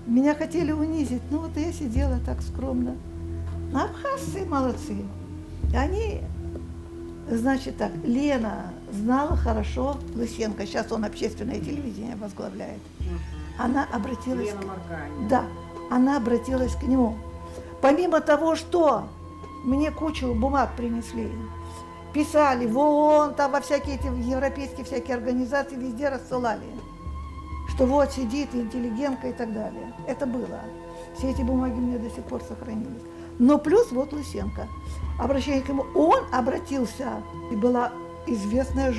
Меня хотели унизить, ну вот я сидела так скромно. А абхазцы молодцы. Они, значит так, Лена знала хорошо Лысенко, сейчас он общественное телевидение возглавляет. Она обратилась да, она обратилась к нему. Помимо того, что мне кучу бумаг принесли, писали в ООН, там во всякие эти европейские всякие организации, везде рассылали, что вот сидит интеллигентка и так далее. Это было. Все эти бумаги у меня до сих пор сохранились. Но плюс вот Лысенко. Обращение к нему, он обратился, и была известная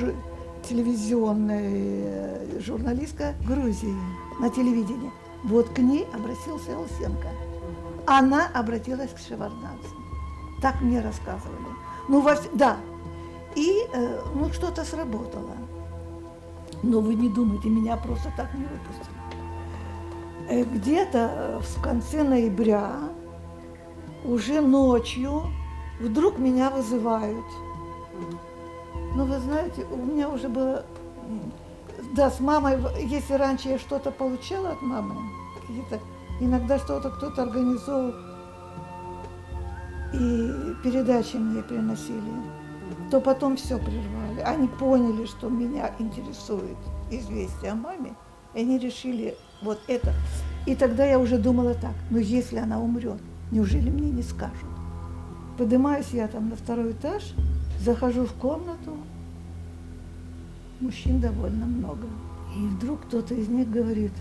телевизионная журналистка Грузии на телевидении. Вот к ней обратился Лысенко. Она обратилась к шеварднадзе. Так мне рассказывали. Ну, да. И, ну, что-то сработало. Но вы не думайте, меня просто так не выпустили. Где-то в конце ноября, уже ночью, вдруг меня вызывают. Ну, вы знаете, у меня уже было... Да, с мамой, если раньше я что-то получала от мамы, какие-то, иногда что-то кто-то организовал, и передачи мне приносили, то потом все прервали. Они поняли, что меня интересует известие о маме, и они решили вот это. И тогда я уже думала так, ну если она умрет, неужели мне не скажут? Поднимаюсь я там на второй этаж, захожу в комнату, мужчин довольно много. И вдруг кто-то из них говорит,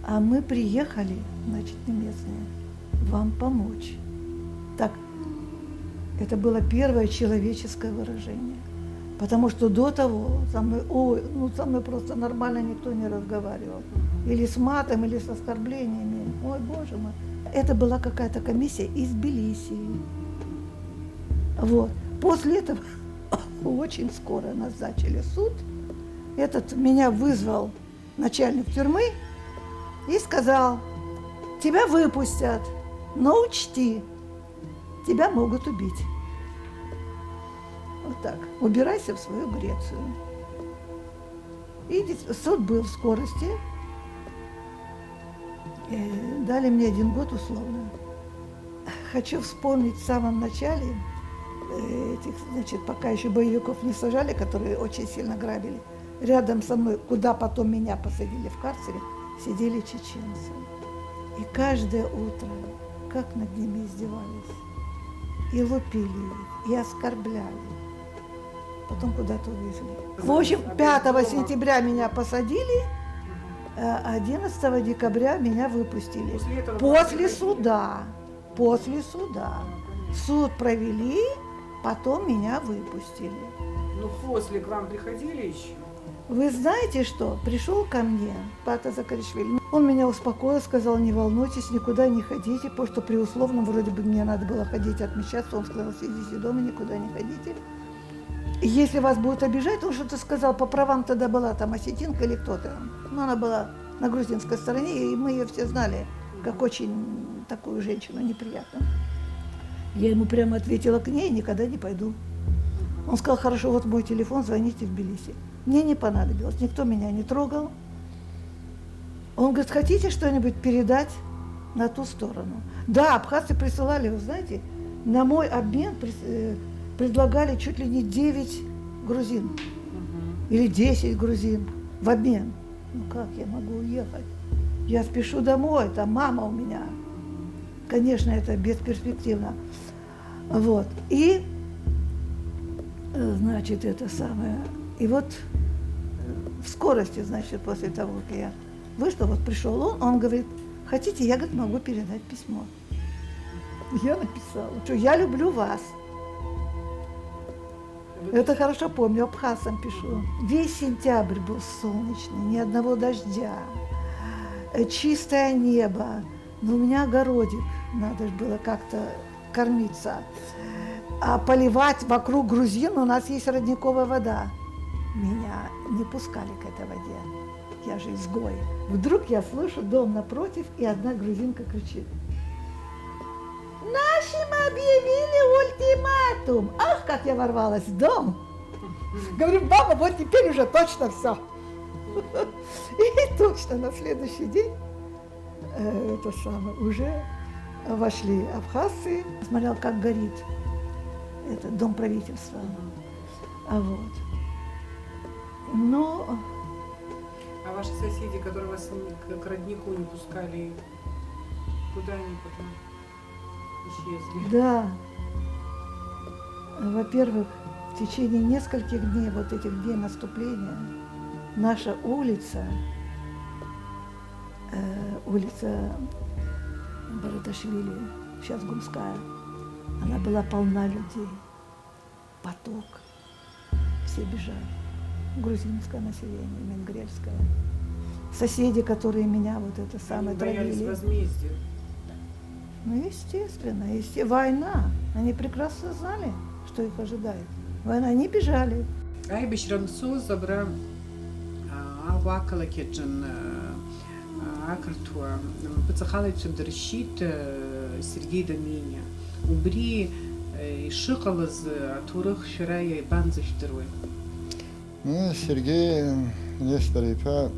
а мы приехали, значит, не местные, вам помочь. Так, это было первое человеческое выражение. Потому что до того со мной, со мной просто нормально никто не разговаривал. Или с матом, или с оскорблениями. Ой, боже мой. Это была какая-то комиссия из Тбилиси. Вот. После этого очень скоро назначили суд. Этот меня вызвал начальник тюрьмы и сказал, тебя выпустят, но учти, тебя могут убить. Вот так. Убирайся в свою Грецию. И суд был в скорости. И дали мне 1 год условно. Хочу вспомнить в самом начале, этих, значит, пока еще боевиков не сажали, которые очень сильно грабили, рядом со мной, куда потом меня посадили в карцере, сидели чеченцы. И каждое утро, как над ними издевались, и лупили их, и оскорбляли. Потом куда-то увезли. В общем, 5 сентября меня посадили, 11 декабря меня выпустили. После суда. После суда. Суд провели, потом меня выпустили. Ну, после к вам приходили еще? Вы знаете что? Пришел ко мне Пата Закаришвили. Он меня успокоил, сказал, не волнуйтесь, никуда не ходите, потому что при условном вроде бы мне надо было ходить отмечаться. Он сказал, сидите дома, никуда не ходите. Если вас будут обижать, он что-то сказал, по правам тогда была там осетинка или кто-то. Но она была на грузинской стороне, и мы ее все знали, как очень такую женщину неприятную. Я ему прямо ответила, к ней никогда не пойду. Он сказал, хорошо, вот мой телефон, звоните в Тбилиси. Мне не понадобилось, никто меня не трогал. Он говорит, хотите что-нибудь передать на ту сторону? Да, абхазцы присылали, вы знаете, на мой обмен предлагали чуть ли не 9 грузин. Или 10 грузин в обмен. Ну как я могу уехать? Я спешу домой, там мама у меня. Конечно, это бесперспективно. Вот. И, значит, это самое. И вот в скорости, значит, после того, как я вышла, вот пришел он говорит, хотите, я, говорит, могу передать письмо. Я написала, что я люблю вас. Это хорошо помню, абхазцам пишу. Весь сентябрь был солнечный, ни одного дождя, чистое небо. Но у меня огородик, надо же было как-то кормиться. А поливать вокруг грузин, у нас есть родниковая вода. Меня не пускали к этой воде, я же изгой. Вдруг я слышу дом напротив, и одна грузинка кричит. Нашим объявили ультиматум. Ах, как я ворвалась в дом. Говорю, мама, вот теперь уже точно все. И точно на следующий день это самое, уже вошли абхазцы. Смотрел, как горит этот дом правительства. А вот. Но А ваши соседи, которые вас к роднику не пускали, куда они потом исчезли? да, во-первых, в течение нескольких дней, вот этих дней наступления, наша улица, улица Бараташвили, сейчас Гумская, она была полна людей, поток, все бежали. Грузинское население, менгрельское. Соседи, которые меня вот это самое Они боялись травили. возмездия. Ну, естественно, война. Они прекрасно знали, что их ожидает. Война, они бежали. Ай бишрамсу забра авакала кеджан акртуа бцахалит дершит Сергей Доминя. Убри шикалаз атурых ширая банзыштырвы. Ну, Сергей Нестерипа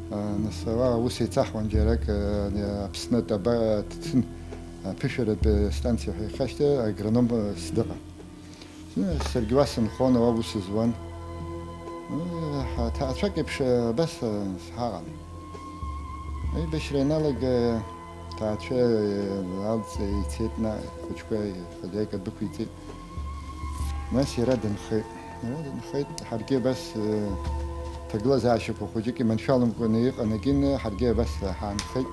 насава уси цахван джерак апсна таба тцин пишерет станция хаште агроном сдага. Сергей Васин хонова уси зван. Таачак ипш бас хаган. И бешреналог таача алцы цетна хучкой хозяйка буквити. Нас ираден хэ. خيط حرقي بس تقلا زاشك وخوجيكي من شالم كونيق أنا كين حرقي بس حان خي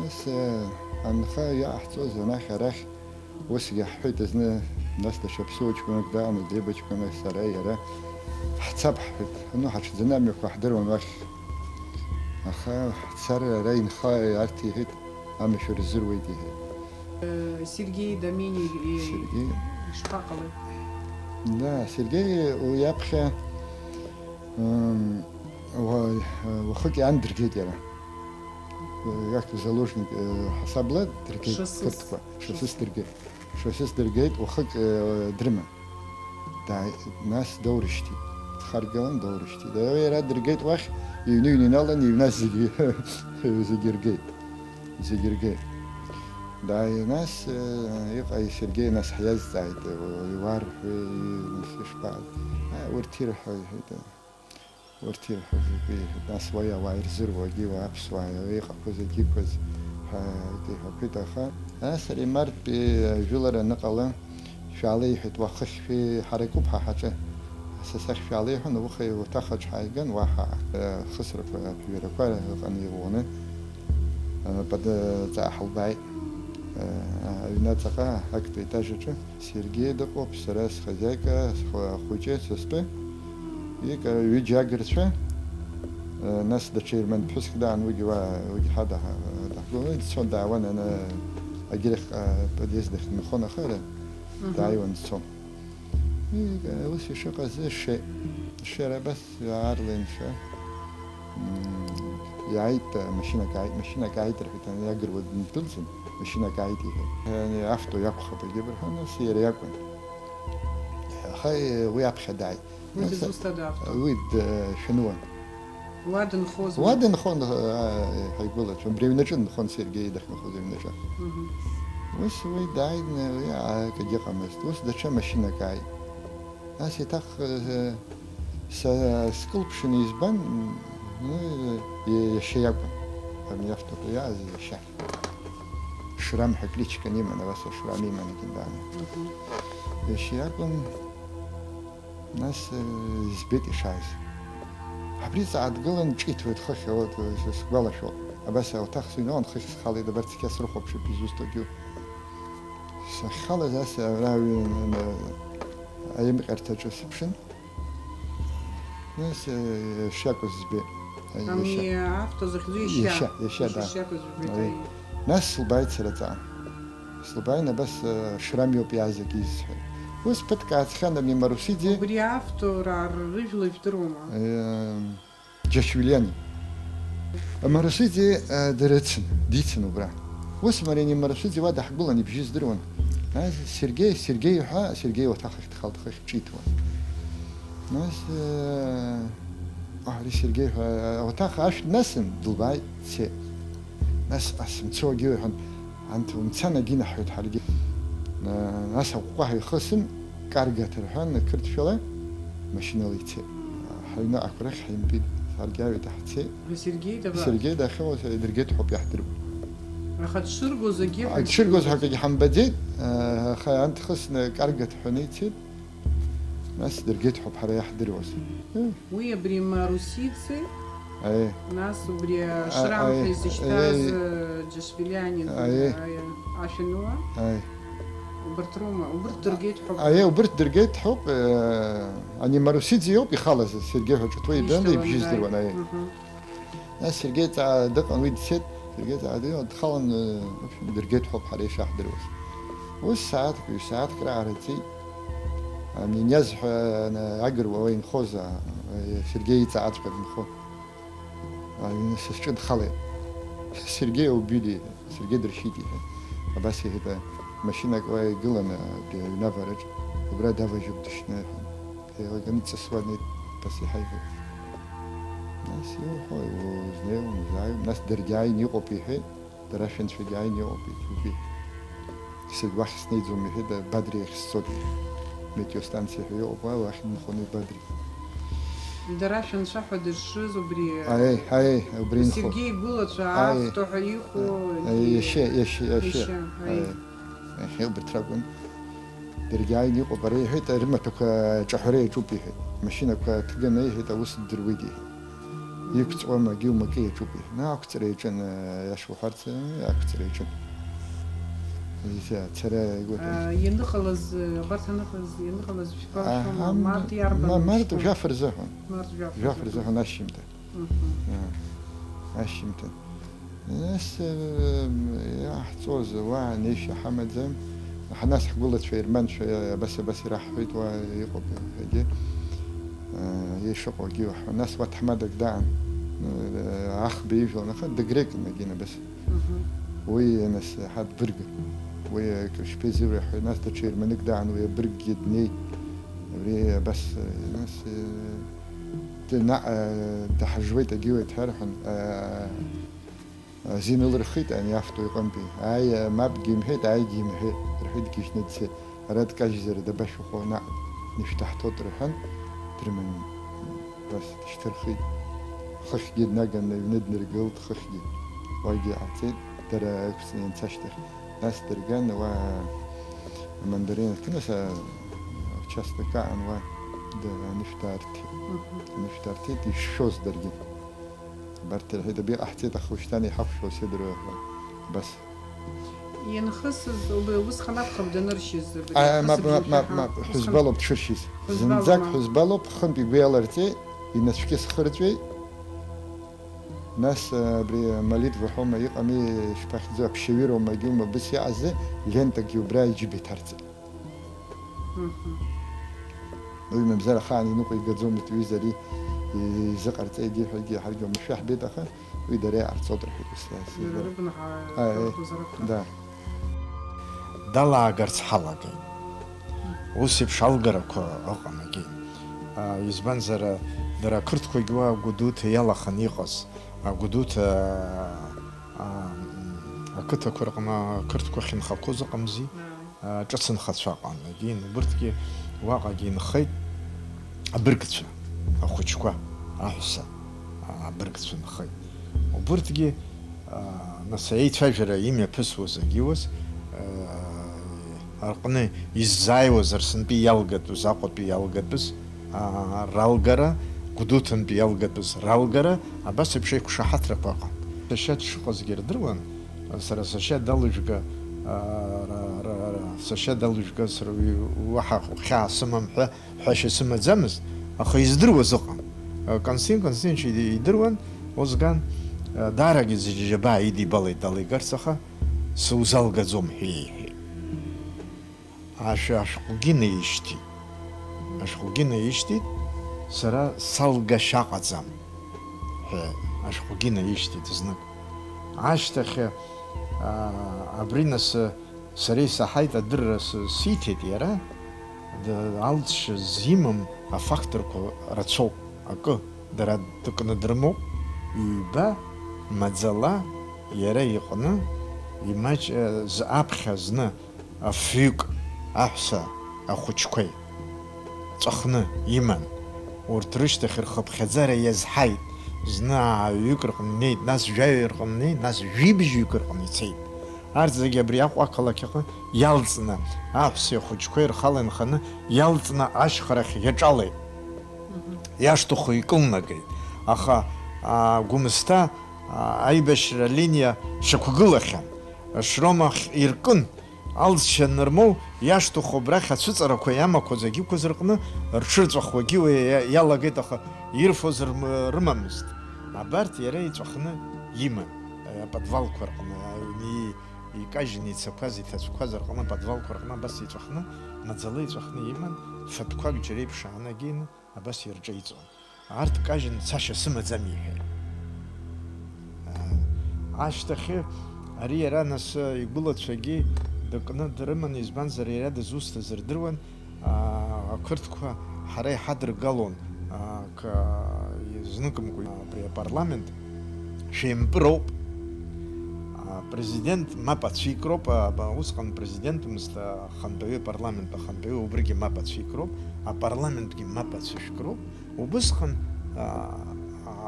بس عن خي يا أحتوز أنا خرخ وسق حيت زنا ناس تشبسوج كونك دا أنا ديبج كونك سرايا را حتسبح إنه حش زنامي وحضر ونوخ أخا حتسر راين خاي أرتي هيت أمي شو رزروي دي Сергей Доминий Сергей Шпакалы. Да, Сергей уябхе وخوكي عند درجيتي как заложник حسابلا درجيت كرتكوا شوسيس درجيت وخوك درما دا ناس دورشتي خارجان دورشتي دا يرا درجيت واخ ينوني نالن يناس زيجرجيت да и нас и Сергей нас хязает вар и шпал уртир это уртир это своя вайрзерва гива своя и хозяйки коз это ха асри март жилара нақала шалей хит вахх في حركه بحاجه سسخ في عليه نوخي وتاخج حاجه وها خسر في ركوع غني ونه بدا تاحل باي ناتقا هكذا تاجر Сергей докоп срас хозяйка хочет соспе и виджагерче нас дочермен пуск дан вигва хада говорит сон даван она агирх подъездах мхона хара дайван сон и وش شو قصدي الشارع بس عارلين شو يعيط ماشينة قاعدة رحت أنا يقرب نتلزم ماشينة قاعدة يعني عفتو يبخى بجبر هنا سير يكون خي ويبخى داعي Без устада. ويد شنو Ладен хоз. وادن خون هيقول شو بريمنجن خون سيرجي دخل خذ بريمنجن وش ويد داعي يا كجي قمست وش ده شو ماشينة قاعدة ناس يتخ سكولبشن يزبان يشيكون هم يفتح يا شاف شرام حكليش كنيم أنا بس شرامي ما نكنداني يشيكون ناس زبيت إشايز حبريز عاد قلنا جيت ويتخش أو سقبلا شو بس أو تخسينون خش خالي دبرت كاس روحه بشو بيزوستو جو خالي زاس راوي أيام قرتاجو سبشن ناس شاكو زبيت Они авто захлюща. Еще, да. Нас слабает срата. Слабайна бас шрамио пязик из. Ус петкац хана мимо Русиди. Убри авто рар рыжлый в трома. Джашвиляни. А Марусиди дерецин, дицин убра. ус марини маршрут вада хгулани бжиз дырван. Сергей ватахах тхалтхах читва. Нас ахри Сергей ватах аш насм дубай се. Нас асм цогихан антум цана гина хут харги. Нас قاهي خصم كارجة ترحان كرت شلا ماشينا ليتي حنا أكبر حين بيد هرجع تحتي سرجي داخل درجات حب يحضر أخذ شرجوز جيب شرجوز حكي حنبدي خا أنت خصنا كارجة حنيتي ناس درجات حب حرا يحضر وس ويا بريما روسيتي أي ناس بري شرام في زشتاز جشبيلاني عشانوا أي وبرت درجات حب وبرت درجات حب أني ماروسيتي يوب يخلص سرجي حج توي بند بيجيز دروان ناس سرجي تاع دقن ويد سيت سرجي تاع دي دخلن درجات حب حريش أحضر والساعات كرا عرتي أني نزح أنا عقر وين خوزة سرجي تاع عطفة مخو أني سشد خلي سرجي وبيلي سرجي درشيتي بس هذا ماشينا قوي قلنا بنفرج وبرا دافا جبدشنا هي قمت سواني بس حيفه ناس يو هاي وزنيو مزاي ناس درجاي نيقو بيه دراشن في جاي نيقو بيه سيد واحد سنيد زومي هذا بدري خصوصي ميتيو ستانسي هيو واحد نخوني بدري دراشن شافه درشز وبري اي وبرين خو سيرجي قولت شاف تحريخو يشي هي برتراغون درجاي نيقو بري هي ترمتك جحري جوبي ماشينك تجني هي توس درويدي يكتو ما جيو ما كي جوبي نا اكثر يجن يشو حرت اكثر يجن ترى يقول ينخلص برت ينخلص في كاش مارت ياربا مارت جافر زهن جافر زهن اشمت اشمت ناس يحتوز وعنيش حمد زم ناس قلت في إرمان شوية بس راح حيت ويقب هدي يشقوا جيو ناس وتحمدك دعم أخ بيجوا ناخد دقريك نجينا بس ويا ناس حد برجر ويا كشبيزي رح ناس تشير منك دعم ويا برج يدني وري بس ناس تنع تحجويت جيو يتحرحن زين الرخيت أن يفتو يقوم به أي ما بجيم هيد أي جيم هيد رخيت كيش ندسي راد كاجزر دبش وخونا نفتح تطرحن ترمن بس تشترخي خش جد نجن ند نرجل خش جد واجي عتيد ترى كسنين تشتخ ناس ترجن و مندرين كنسا تشستك عن و نفترتي تشوز درجين برتل هيدا بير أحتيت أخوش تاني حفش وسيدر بس ينخصص وبس خناف خبدا نرشيز ما حزبالو بتشرشيز زنزاك حزبالو بخن بيبيالرتي الناس فيكيس خرجوي ناس بري ماليت وحوما يقامي شباخ زا بشويرو ما يجيوما بس يعزي لينتك يبراي جيبي تارتي ويما مزال خاني نوقي قدزوم تويزري زقرت أيدي حاجة مشاح بيت أخا ويدري على صدر حدث да дала агарц халаги усип шалгарако аҟанаги избанзара дара қырҭқәагьы гәыдуҭа иалахан иҟаз агәыдуҭа ақыҭақәа рҟны қырҭқәа ахьынхақәоз ыҟамзи ҿыц нхацәа аҟанаги убырҭгьы уаҟагьы инхеит абыргцәа ахәыҷқәа аҳәса абыргцәа нхеит убырҭгьы нас еицәажәара имҩаԥысуаз агьиуаз арҟны иззааиуаз Арсынтәи иалгатәыз Аҟәатәи иалгатәыз ралгара Гәдуҭантәи иалгатәыз ралгара абас еиԥш еиқәшаҳаҭрақәа ыҟан. Сашьа дшыҟазгьы ирдыруан сара сашьа далыжәга сара уаҳа хьаа сымам ҳәа ҳәашьа сымаӡамызт, аха издыруаз ыҟан. Константин идыруан озган даарагьы зегьы џьабаа идибалеит далигарц, аха сузалгаӡом ҳәеиҳәеит. Ашәҟәгьы наишьҭит, сара салгашьа аҟаӡам ҳәа ашәҟәгьы наишьҭит знык. Ашьҭахь абри нас сара исаҳаит адырра сиҭеит иара алҵшьа зимам афакторқәа рацәоуп акы дара дыкны дрымоуп ҩба маӡала иара иҟны имаҷ аԥхьа зны афҩык аҳәса ахәыҷқәеи ҵәахны иман урҭ рышьҭахь рхыԥхьаӡара иазҳаит зны ҩык рҟны инеит нас жәаҩа рҟны инеит нас жәибжьҩык рҟны ицеит арҭ зегьы абри аҟәа ақалақь аҟны иалҵны аҳәсеи ахәыҷқәеи рхала инханы иалҵны ашьхарахь иаҿалеит иашҭаху икылнагеит аха гәымсҭа аибашьра линиа шьақәгылахьан шромахь иркын алҵшьа нырмоу иашҭаху абрахь ацәыҵарақәа иамақәа зегьы иқәыз рҟны рҽырҵәахуагьы иалагеит аха ирфоз рымамызт абарҭ иара иҵәахны иман аподвалқәа рҟны икажьны ицақәаз иҭацәқәаз рҟны аподвалқәа рҟны абас иҵәахны маӡала иҵәахны иман фатәқәак џьара иԥшааны агьины абас ирҿеиҵон арҭ кажьны цашьа сымаӡам иҳәеит ашьҭахьы ари иара нас игәылацәагьы дыкны дрыманы избанзар иара дызусҭаз рдыруан ақырҭқәа ҳара иҳадыргалон зныкымкәа абри апарламент шәеимпыроуп президент мап ацәикроуп усҟан президентмызт ахантәаҩы апарламент ахантәаҩы убригьы мап ацәикроуп апарламентгьы мап ацәышәкроуп убысҟан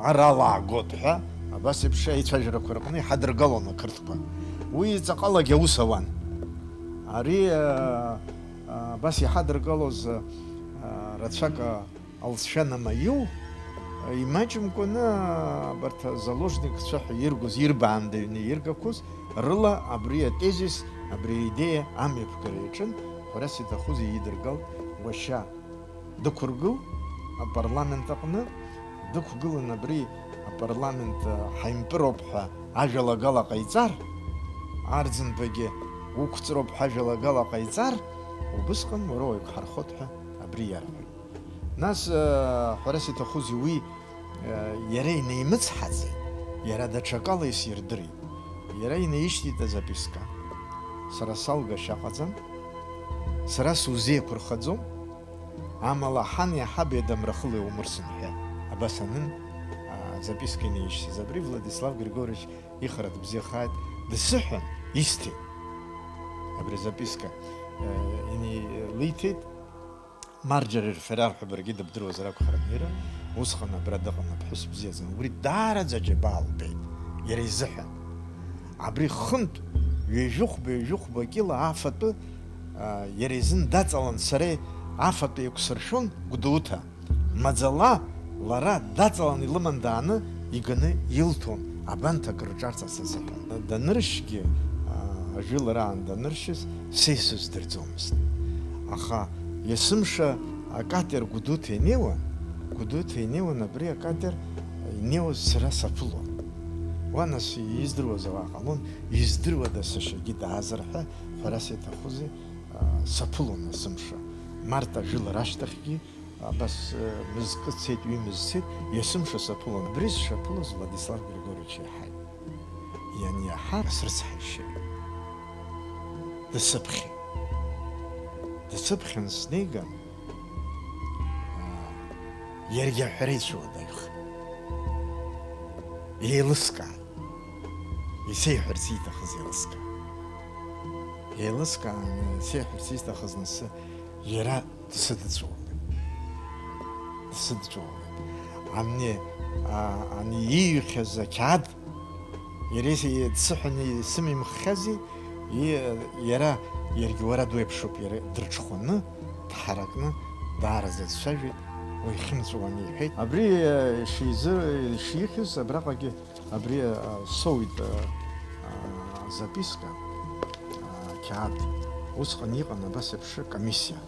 аралаагот ҳәа абас еиԥш аицәажәарақәа рҟны иҳадыргалон ақырҭқәа уи ҵаҟалагьы аус ауан ари абас иҳадыргалоз рацәак алҵшәа намаиу имаҷымкәаны абарҭ заложникцәа ҳәа иргоз ирбаандаҩны иргақәоз рыла абри атезис абри аидеиа амҩаԥгара иаҿын ҳәарас иҭахуз иидыргалт уашьа дықәыргыл апарламент аҟны дықәгылан абри апарламент ҳаимпыроуп ҳәа ажәалагала ҟаиҵар арӡынбагьы уқәҵроуп ҳәа ажәалагала ҟаиҵар убысҟан уара уеиқәҳархот ҳәа абри иарҳәоит нас ҳәарас иҭахузи уи иара инеимыцҳаӡеит иара даҽакала исирдырит иара инаишьҭит азаписка сара салгашьа аҟаӡам сара сузеиқәырхаӡом амала ҳани аҳаби адамрахыла иумырсын ҳәа абас анын записка инаишьҭыз абри Владислав Григорьевич ихара дыбзиахааит дсыҳәан исҭеит абри записка лиҭеит марџьара рферар ҳәа баргьы дыбдыруазар акәхарын иара усҟан абра дыҟан аԥҳәыс бзиаӡаны убри даараӡа џьабаа лбеит иара изыҳәан абри хынтә ҩажәыхәба кьыла афатәы иара изын даҵалан сара афатәы иақәсыршәон Гәдоуҭа маӡала лара даҵалан илыман дааны иганы илҭон абанҭ акы рҿарҵарц азыҳәан даныршьгьы ажәылараан даныршьыз са исыздырӡомызт аха есымша акатер Гәдоуҭа инеиуан абри акатер инеиуаз сара саԥылон уа нас издыруаз ауаа ҟалон издыруада сашьагьы даазар ҳәа ҳәарас иҭахузи саԥылон есымша март ажәылара ашьҭахьгьы абас мызкы цеит ҩымыз цеит есымша саԥылон абри сшаԥылоз Владислав Григорьевич иаҳаит ианиаҳа срыцҳаишьеит дсыԥхьан снеиган иаргьы аҳәара ицәуадаҩхеит еилыскааит исеиҳәарц ииҭахыз еилыскаан исеиҳәарц ииҭахыз насы иара дсыдҵәуалеит ани ииҩхьаз ақьаад иара дсыҳәаны исымимххьази иара иаргьы уара дуеиԥшуп иара дырҽхәаны дҳаракны даараӡа дцәажәеит уи ихьымӡауаны иҳәеит абри шихьыз абраҟагьы абри соуит записка қьаад усҟан иҟан абас еиԥш комиссиа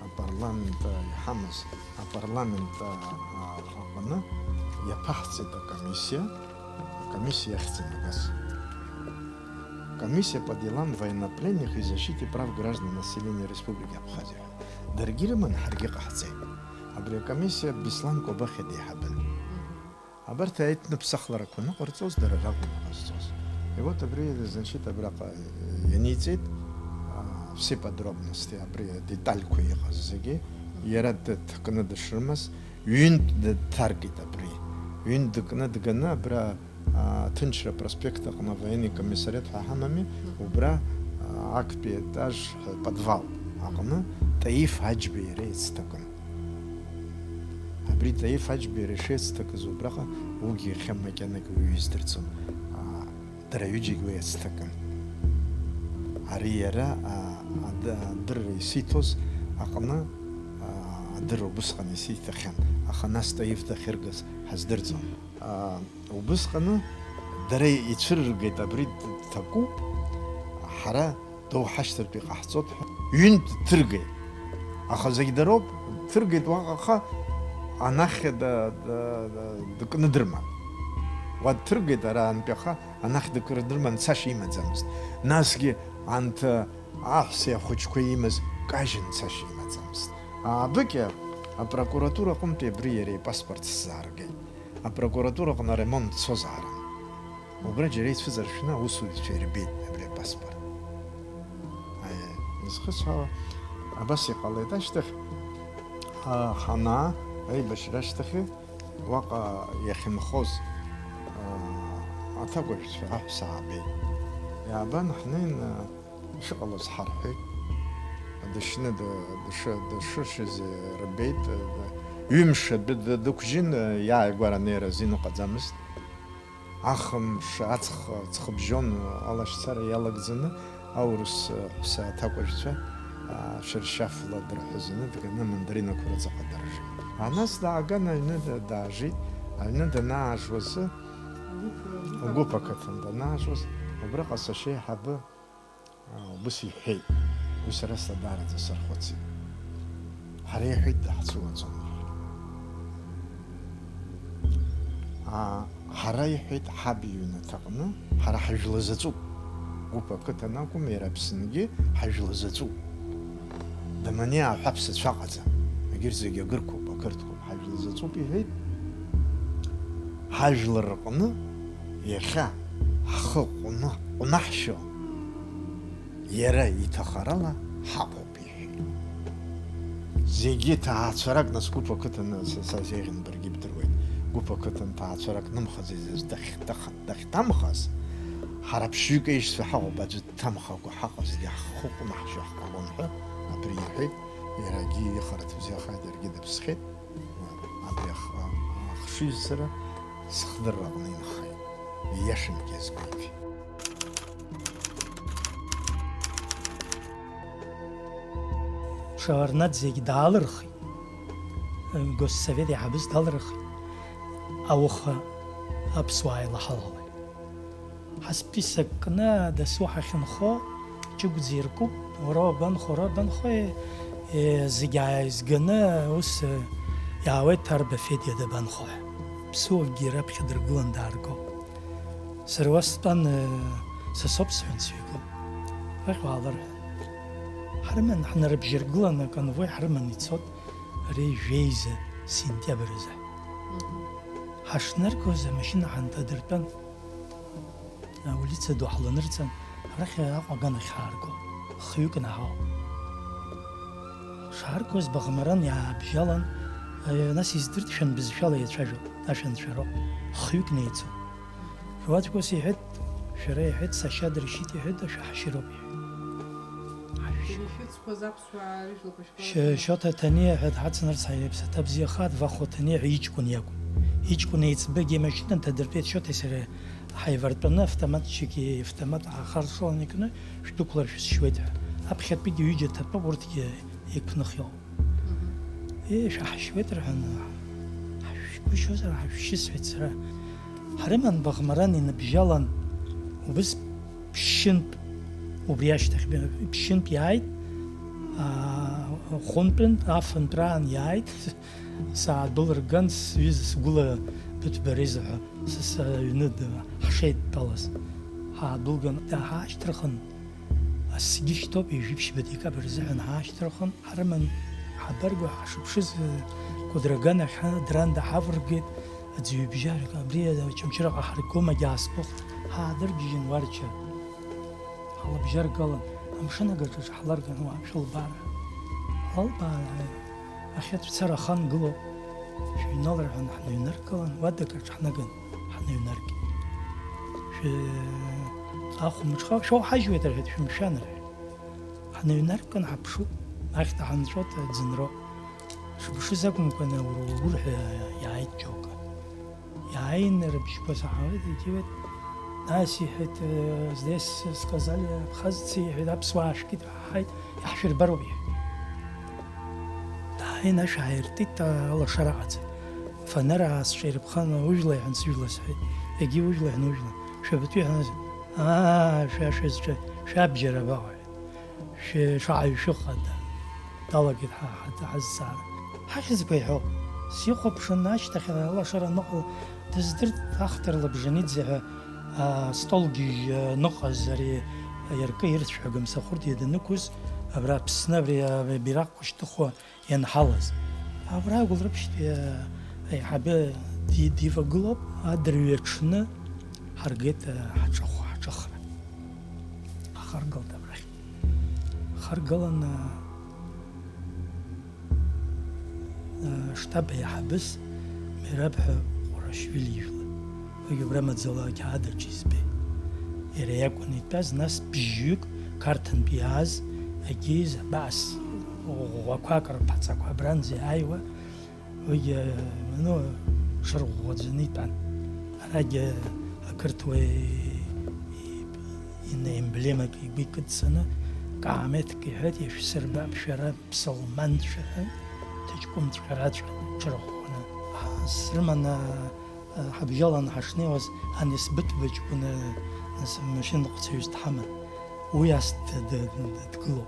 апарламент иҳамаз апарламент аҟны иаԥаҳҵеит акомиссиа иахьӡын абас Комиссия по делам военнопленных и защите прав граждан населения Республики Абхазия. Даргьы рыман ҳаргьы ҟаҳҵеит. Абри акомиссиа Беслан Кобахьиа диҳабын. Абарҭ аетныԥсахларақәа ныҟарҵоз дара ракәын иҟазҵоз. И вот абри, значит, абрака яницит, все подробности, абри детальку ехазеги, ярат ткнад ширмас, юнт таргет абри, юнт ткнад гана абра тынчра проспекта на военный комиссариат хахамами, убра акпи этаж подвал, акна таиф хаджби рейс такан. Абри таиф хаджби рейс так зубраха, уги хэммакянак уйстерцун. Драюджи гуэстакан. Ариера др ситос акна др убусхани ситахан. Аханас таиф тахиргас хаздерзо. Убусхана дре ичргет абрид таку хара до хаштер би хацот юнт трге. Ахазагдароб тргет ваха анахда дкндрма. Вот тргет аран пяха анах дкрдрман саши имазамст. Насги ант ахсе хочко имаз кажин саши имазамст. Беке прокуратура компе бриери паспорт зарге. Прокуратура на ремонт созара. Убраджи рейс физаршина усуд чербит бре паспорт. Нисхса абаси қалайдаштах хана ай башраштахи ваqa яхимхоз أعتقد في صعبي يا بان حنين شغل صحرحي دشنا دشش ربيت يمشي بد دكجين يا غوارنير زينو قدامست أخم شاتخ تخبجون الله شسر يلا جزنا أورس سأتاقوش شرشاف لا درحزنا دكنا مندرينا كرة قدرج الناس دعنا إن داجي إن دناش وس وقوبا كتن دناش وس وبرق الشيء حب بس يحي وسرست دارت السرخوتي حري حد حسوا زمر حري حد حبيون تقنا حر حجلزتو قوبا كتنا كم يربسنجي حجلزتو دمنيا حبس شقته غير زي غيركو بكرتكم حجلزتو بيهيد حجل الرقنا يخا حقنا ونحشو يرى يتخرلا حقو بيه زيجي تعاتشرك نسكوت وقتنا سازيغن برجي بدرويد قوبا كتن تعاتشرك نمخز دخ تمخز حرب شوك ايش في حقو باجد تمخز وحقز دي حقوق نحشو حقو أبريحي يراجي يخرط في زياخة يرجي دبسخيت أبريخ خشيز سرا سخدر رغنين خاي يشم كيس كويفي شارنات زي دالرخي جوز سفيدي عبس دالرخي أوخا أبسواي لحلالي حسبي سكنا دسوحة خنخو جوج زيركو ورا بنخو زجايز جنا وس يعود تربى فيديا ده بنخو بسوق جيراب خدر قلن داركو سروستان سسوبس هنسيكو أخوالر حرمن حنا ربجر قلنا كان فوي حرمن يتصد ري جيزة سنتيابرزة حشنر كوزة ماشين عن تدربن وليت دو حلنرتن رخي أقوى خاركو خيوكنا هاو شاركوز بغمران يا بجالان ناس يزدرت شن بزشالة يتشاجو عشان شرو خيوك نيتو فواتكو سيحد شراي حد ساشادر شيتي حد شحشرو شوتا تانية حد حدسنر سايبس تبزي خاد واخو تانية يجكون ياكو يجكون يتسبقي ماشين انت دربيت شوتا يسير حيفرد بنا فتمات شكي فتمات آخر شو نكنا شو كلر شويتها أبخد بيجي يجي تبى ورتي يكون خيال إيش حشويتر هن شو زر حش سويت سرا حرمان بغمران إن بجالن وبس بشن وبياش تخبي بشن بيعيد خونبن عفن بران يعيد ساعد دولار جنس ويز سقوله بتبرزها سس يند حشيت طلس ها دولجن هاش ترخن السجيش توب يجيبش بديكا برزحن هاش ترخن حرمن حبرجو حشبشز قدرجنا دران ده حفرجت تزوي بجارك أبريا ده كم شرق حركوما جاسبوخ هادر جين ورشة حلا بجر قلن أمشنا قرش حلرقن وامشل بارا البارا أخيط سر خان قلو شو نالر عن حنا ينرقلن ودك حنا قن حنا ينرق شو أخو مشخا شو حاجة يترهد شو مشانر حنا ينرقن حبشو أخت عن شوت زنرو شو زاكم كنا وروح يعيد جوكا يعين ربش بس حاول يجيب ناسي حت здесь сказали абхазцы абсваш кит хай яхшир бароби да هنا شاعرتي الله شرعت فنرى الشيرب خان وجله عن سجله سعيد يجي وجله عن وجله شفتي هذا شاب جربا شعي شقد طلقت حتى حزار حاجز بيحو سيخو بشناش تخيل الله شرع نقل تزدرت أخطر لبجنيد زها ستولجي نقص زري يركي يرتش حقم سخورت يد النكوز أبرا بسنا بري براق وش تخو ينحلز أبرا يقول ربش أي حبة دي فقلب أدريتشنا حرقت حشخرة خرقل دبرخ خرقلنا شتاب يحبس مربح ورشويلي ويبرمت زلاج هذا الشيء بي يريكون يتباز ناس بيجوك كارتن بياز أجيز بس وقاكر بحثك برانزي أيوة ويا منو شرق وزنيتان أنا أكرتوي إن إمبليمك بيكد سنة قامت كهات يفسر باب شراب سلمان شراب تجكم تكرات شرقنا سلمان حبيالنا حشني وز أن يثبت بجكون ماشين نقطة يستحمل وياست تقلب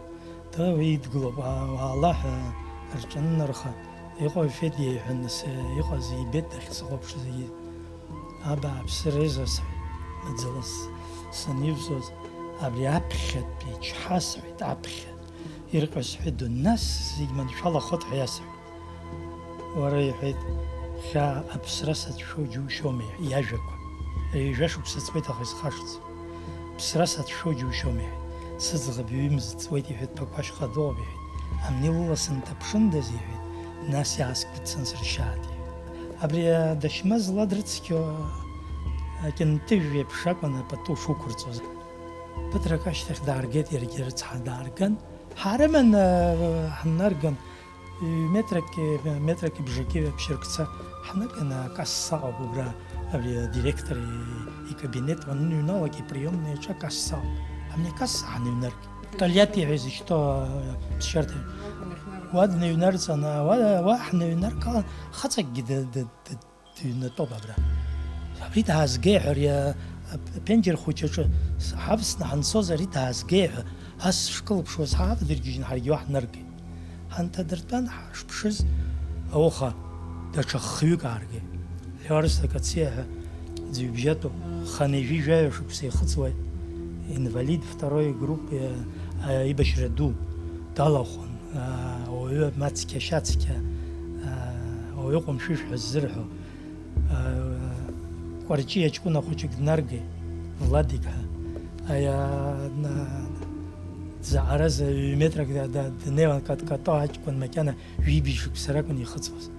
تا ويد قلب والله رجعنا رخا يقول فيدي حنس يقول زي بيت خصوب زي أبا بسريزة متزلس سنيفزوز أبري أبخد بيج حاس عيد أبخد يرقص حد الناس زي ما إن شاء الله خط حياسه وريحت خا أبسرسة شو جو شومي ياجك يجاش بستصبيت أخيس خاشت بسرسة شو جو شومي سزغ بيمز تسويتي حد بقاش خدوه بيحد أمني والله سنت بشند زي حد ناس يعسك بتسنسر الشادي أبري دشمز لادرتسكيو لكن تجي بشاكونا بتو شو كرتوز بتركاش تخ دارجت يرجرت حدارجن حرمن حنارجن مترك بجاكي بشركة حنا كنا كاسا وبرا أبري ديريكتور كابينет وننو نالك приемные ча касса أمني كاسا حنونرك طلعتي عايز что بشرط وادنا ينرس أنا واحنا ينرك خطك جد نطبع برا ريت هازجيع يا بنجر خوتش حبسنا حنصوز ريت هازجيع هاس شكل بشو صحاب درجين حرج واحد نركي أنت درتان حش بشز أوخا دش خيوك عرجي لارس كتسيها زي بجاتو خانيجي جاي شو بسي خطوة инвалид второй группы يبشردو دالخون أو ماتسكي شاتسكي أو يقوم شوش الزرحو قريتشي يجكون أخوشك نرجي فلاديكها أيا زعرز مترك دا نيوان كاتو هجكون مكانه ويبيشك سراكون يخصوص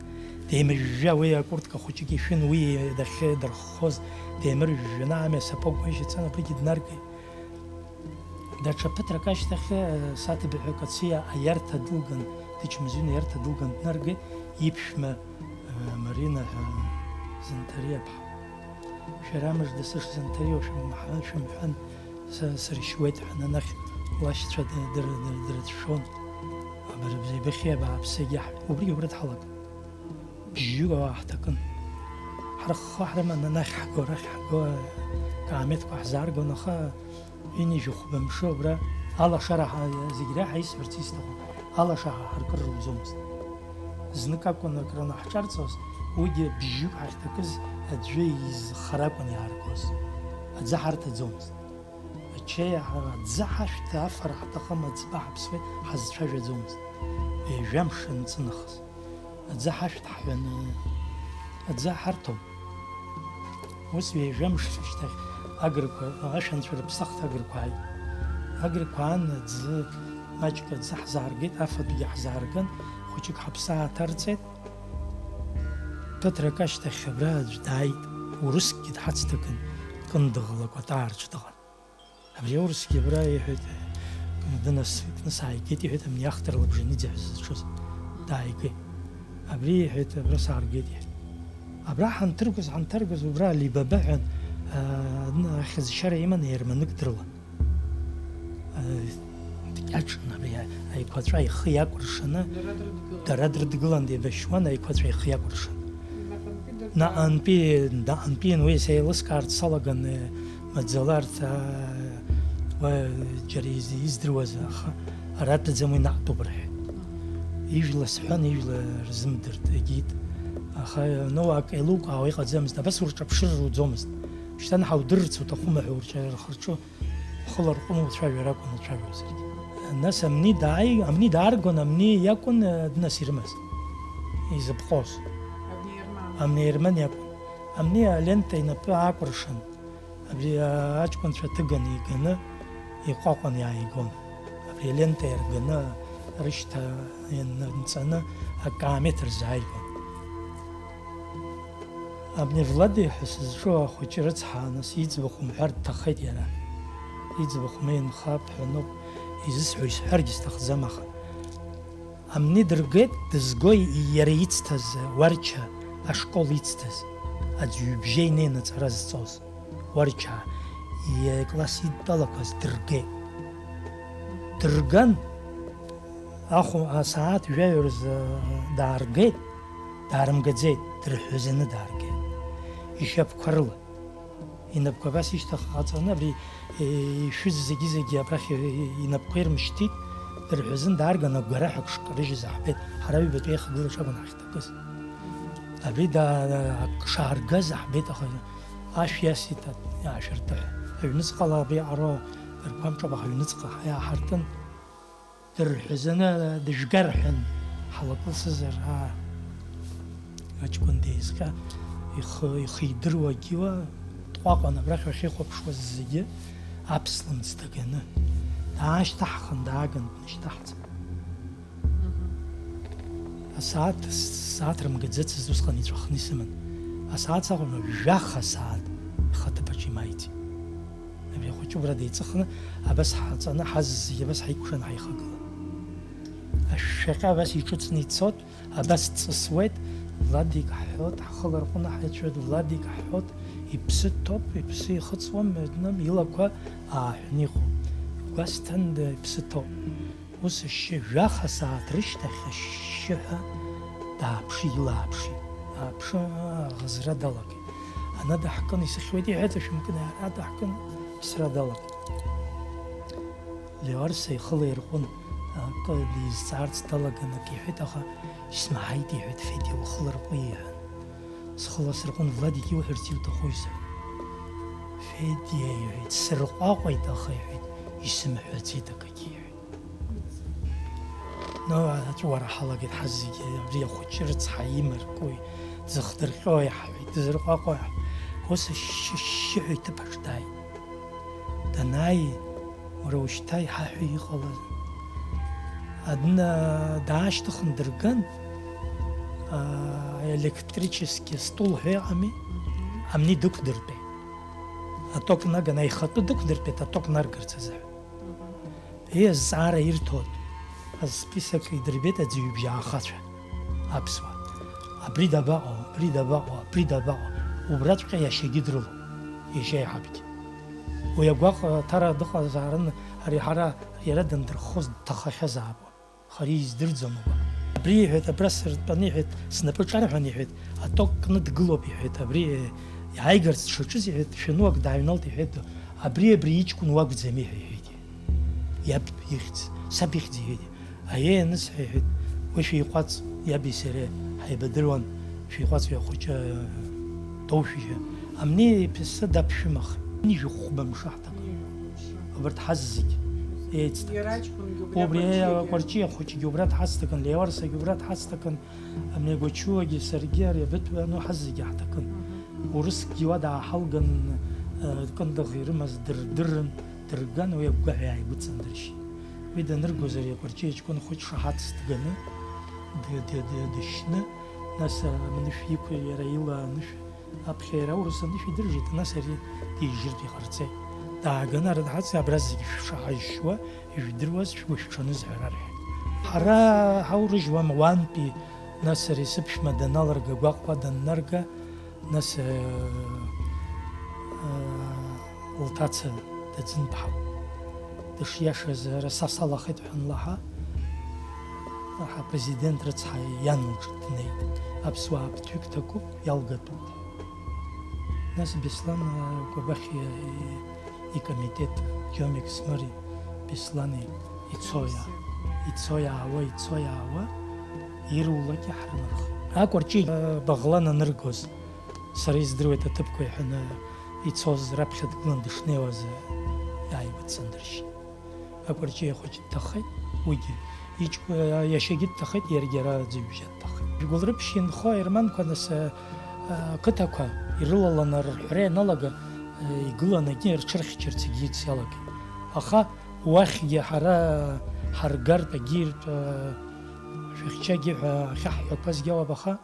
تيمر جاوي كورت كخوشكي شن وي دخل درخوز تيمر جنامه سبوق ويش تسانا بيجي نرجي دا شبتر كاش تخ سات بالحكاتسيا ايرتا دوغن تيشمزين ايرتا دوغن نرجي يبشما مارينا زنتريا بح شرامج دسش زنتريا وش محل شمحن سر شويت حنا نخ واش تشد در شون بربزي بخيا بسياح وبري ورد حلق بيجوا واحتكن حرخ حرم نخ حقو كامت كحزار قنخا إني جوخ بمشو برا الله شرح زيجرا حيس برتيستو الله شرح حركر روزومس زنكا كنا كرنا حشرتوس ويجي بيجوا حرتكز أدريز خرابني هاركوس أتزحرت زومس شيء زحش تافر حتى خمس صباح بسوي حز شجع زومس جمش نتنخس زحش تحين زحرتهم وسوي جمش اشتغل агрқәа ашәанцәа рыԥсахт агрқәа ан аӡы маҷк аӡы ҳзааргеит, афатәгьы ҳзаарган, хәыҷык ҳаԥсы ааҭарҵеит. Ԥыҭрак ашьҭахь абра аӡә дааит, урысгьы дҳацҭакын, кындыӷла кәатаарҿ дыҟан. Абри аурысгьы абра иҳәеит, дынасыԥны сааигеит, иҳәеит, амни ахҭар лабжаниӡе ҳәа зыҿыз дааигеит. Абри иҳәеит, абра сааргеит иҳәеит. Абра ҳанҭыргоз, убра Алибаба ҳәа ахьазшьара иман ерманык дрылан. Дкьаҿын абри аиқәаҵәа ихы иакәыршаны, дара дрыдгылан деибашьуан, аиқәаҵәа ихы иакәыршаны. Наҟынтәи уи сеилыскаарц салаган маӡала арҭ џьара издыруаз, аха аратәаӡам уи наҟтәуп рҳәеит. Ижәла сҳәан, ижәла рзымдырт, егьит. Аха ак еилукаауа иҟаӡамызт, абас урҿаԥшыр руӡомызт. Шьҭан ҳаудырырц уҭахума ҳәа урҿархырҿо хыла рҟәны уцәажәар акәын уцәажәозаргьы. Нас амни дааргон, амни иакәын днас ирымаз, изыԥҟоз. Амни ерман иакәын. Амни алента инапы аакәыршан, абри аҷкәынцәа ҭыганы иганы, иҟәаҟәан иааигон. Абри алента иарганы, рышьҭа нҵаны, акаамеҭ рзааигон. Абни Влади ҳәа сызҿу ахәыҷы рыцҳа, нас иӡбахә умҳәар дҭахеит иара. Иӡбахә меинхап ҳәа ноуп изысҳәо исҳәаргьы сҭахӡам, аха амни дыргеит, дызго иара ицҭаз Уарча ашкол ицҭаз, аӡҩыбжьы инеины аҵара зҵоз Уарча икласс идтәалақәаз дыргеит. Дырган, асааҭ жәаҩа дааргеит, даарымгаӡеит, дырҳәазаны дааргеит. Ишьапқәа рыла. Инапқәа абас ишьҭахь ҟаҵаны, абри ишәыз зегьы абрахь инапқәа ирмышьҭит, дырҳәазын даарган, агәараҳәак шкарыжьыз аҳбеит, ҳара ҩбатәи аихагылаҿ акәын ҳахьҭакыз. Абри шааргаз аҳбеит, аха ашә иасит иаашәыртыҳәа. Аҩныҵҟала абри аҟаро дырқәамҿаба, аҩныҵҟа иааҳартын, дырҳәазаны дыжәгар ҳәан ҳалакылсызар, аҷкәын деизҟьа ихы идыруа агьиуа, дҟәаҟәан абрахь ахьихәаԥшуаз зегьы аԥслымӡ даганы. Даашьҭаҳхан, дааган днышьҭаҳҵан. Асааҭ рымгаӡацыз усҟан иҵәахны исыман. Асааҭ саҟәама жәах асааҭ ихаҭыԥаҿ имааиӡеит. Абри ахәыҷы убра деиҵыхны, абас ҳаҵаны ҳазыз зегьы абас ҳаикәшаны ҳаихагылан. Ашәаҟьа абас иҿыцны ицот, абас ҵысуеит, Влади икаҳҳәот, ҳхыла рҟны ҳаицәоит, Влади икаҳҳәот, иԥсы ҭоуп, иԥсы ихыҵуам, илақәа ааҳәны иҟоуп. Гәасҭан иԥсы ҭоуп. Ус жәах асааҭ рышьҭахь ашьшьыҳәа дааԥшит, илааԥшит. Ааԥшы аӷызра далагеит. Ана даҳкын, исыхьуеит иҳәеит, ашәымкын ара даҳкын, ԥсра далагеит. Леуарса ихыла ирҟәын, дизҵаарц далаган ак иҳәеит, аха исмаҳаит иҳәеит, Федиа лхы ларҟәы иҳәан. Схыла сырҟәын, Владик иуҳәарц иуҭахузеи? Федиа иҳәеит, сырҟәаҟәеит, аха иҳәеит, исымҳәаӡеит акагьы иҳәеит. Аҵәуара ҳалагеит ҳазегьы, абри ахәыҷы рыцҳа имаркуи, дзыхдырҟьо иаҳҳәеит, дызырҟәаҟәо иаҳҳәеит. Ус ашьшьыҳәа иҭыԥаҿ дааит. Данааи, уара ушьҭа иҳаҳәо иҟалаз. Даашьҭыхын дырган, электрически стул ҳәа иҟами, амни дықәдыртәеит. Аток наган, аихатәы дықәдыртәеит, аток наргарц азыҳәа. Азҵаара ирҭоит. Асписак идырбеит аӡҩыбжьаахацәа, аԥсуаа. Абри дабаҟоу, абри дабаҟоу, абри дабаҟоу. Убраҵәҟьа иашьагьы дрылоуп, иашьа иҳабгьы. Уи агәаҟ ҭара дыҟазаарын, ари ҳара иара дандырххоз дҭахахьазаап, хари издырӡом уа. Абри иҳәеит, абра сыртәаны иҳәеит, снапы ҿарҳәан иҳәеит, аток кны дгылоуп иҳәеит, абри иааигарц дшаҿыз иҳәеит, шәануак дааҩналт иҳәеит, абри иҷкәын уакәӡами ҳәа иҳәеит. Иаб ихьӡ, саб ихьӡ иҳәеит. Аиеи анысҳәа иҳәеит, уи шәиҟәаҵ, иаби сареи ҳаибадыруан, шәиҟәаҵ уи ахәыҷы доушәыжьы. Амни иԥсы даԥшәымахеит. Нижәыхәба мшы ҳҭакын. Убарҭ ҳаз зегьы еицҭакыз. Убри акәарҷи ахәыҷгьы убра дҳацҭакын, Леуарсагьы убра дҳацҭакын, амни агәачуагьы саргьы ари абытәи ану ҳаз зегьы ҳҭакын. Урысгьы уа дааҳалган, كندغ يرمز دردرن درجان ويبقى يعني بتصندرش وإذا نرجوز اللي قرتيج كون خوش شحات استجنا دشنا ناس من فيك يرايلا نش أبخيرا ورسنا في درجة ناس اللي تيجر في خرطة دعنا ردحات سأبرز شحاج شوا يدروز شو شنز عراري حرا هورج وموان بي ناس اللي سبش مدنا لرجع واقع دنرجع ناس لطاتس تزن بحو دشياش رسا صلاحيت حن لها ها بريزيدنت رتصحى يانوش تني أبسوا بتوك تكو يلقطو ناس بيسلان كوبخي كوميتет جوميك سمري بيسلاني يتسويا عوا يرولك يحرمخ أكورتشي بغلانا نرجوز سريز درويت تبكو حنا يتصوز ربخت قلندش نيوز يعني بتصندرش أكورتشي خوش تخي ويجي يجو يشجع تخي يرجع زوجة تخي يقول ربشين خير من كناس قطعة يرلا لنا الحرية نلقى يقول لنا جير شرخ شرتجيت سيالك أخا واخي حرقر تجير شخشاجي خح يقص جواب أخا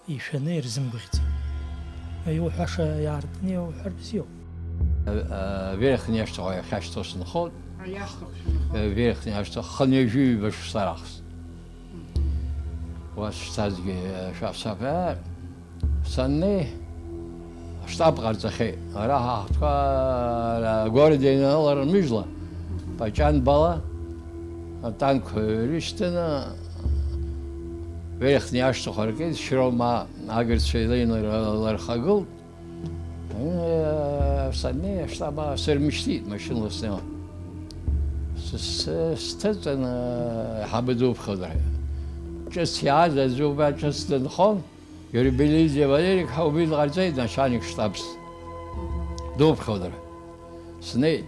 يشنير زنبختي أيوة حاشا يعرفني وحربسيو ويرخني أشتغل خاشتوس نخود يشتغل ويرخني أشتغل خنيجي باش صراخس واش تازجي شاف سافر سنة شتاب غرزخي راح أحكي غوردينا لر مجلا بجان بالا تانك ريشتنا ويرخني أشتغل كده شرو ما أقدر شيلين لر خاقل سنة شتاب سرمشتيت ماشين لسنا ستنا حبدو بخضره جس هذا زوبا جس الخون يوري بليزي وليك حوبيل غرزيد نشانك شتابس دوب خضره سني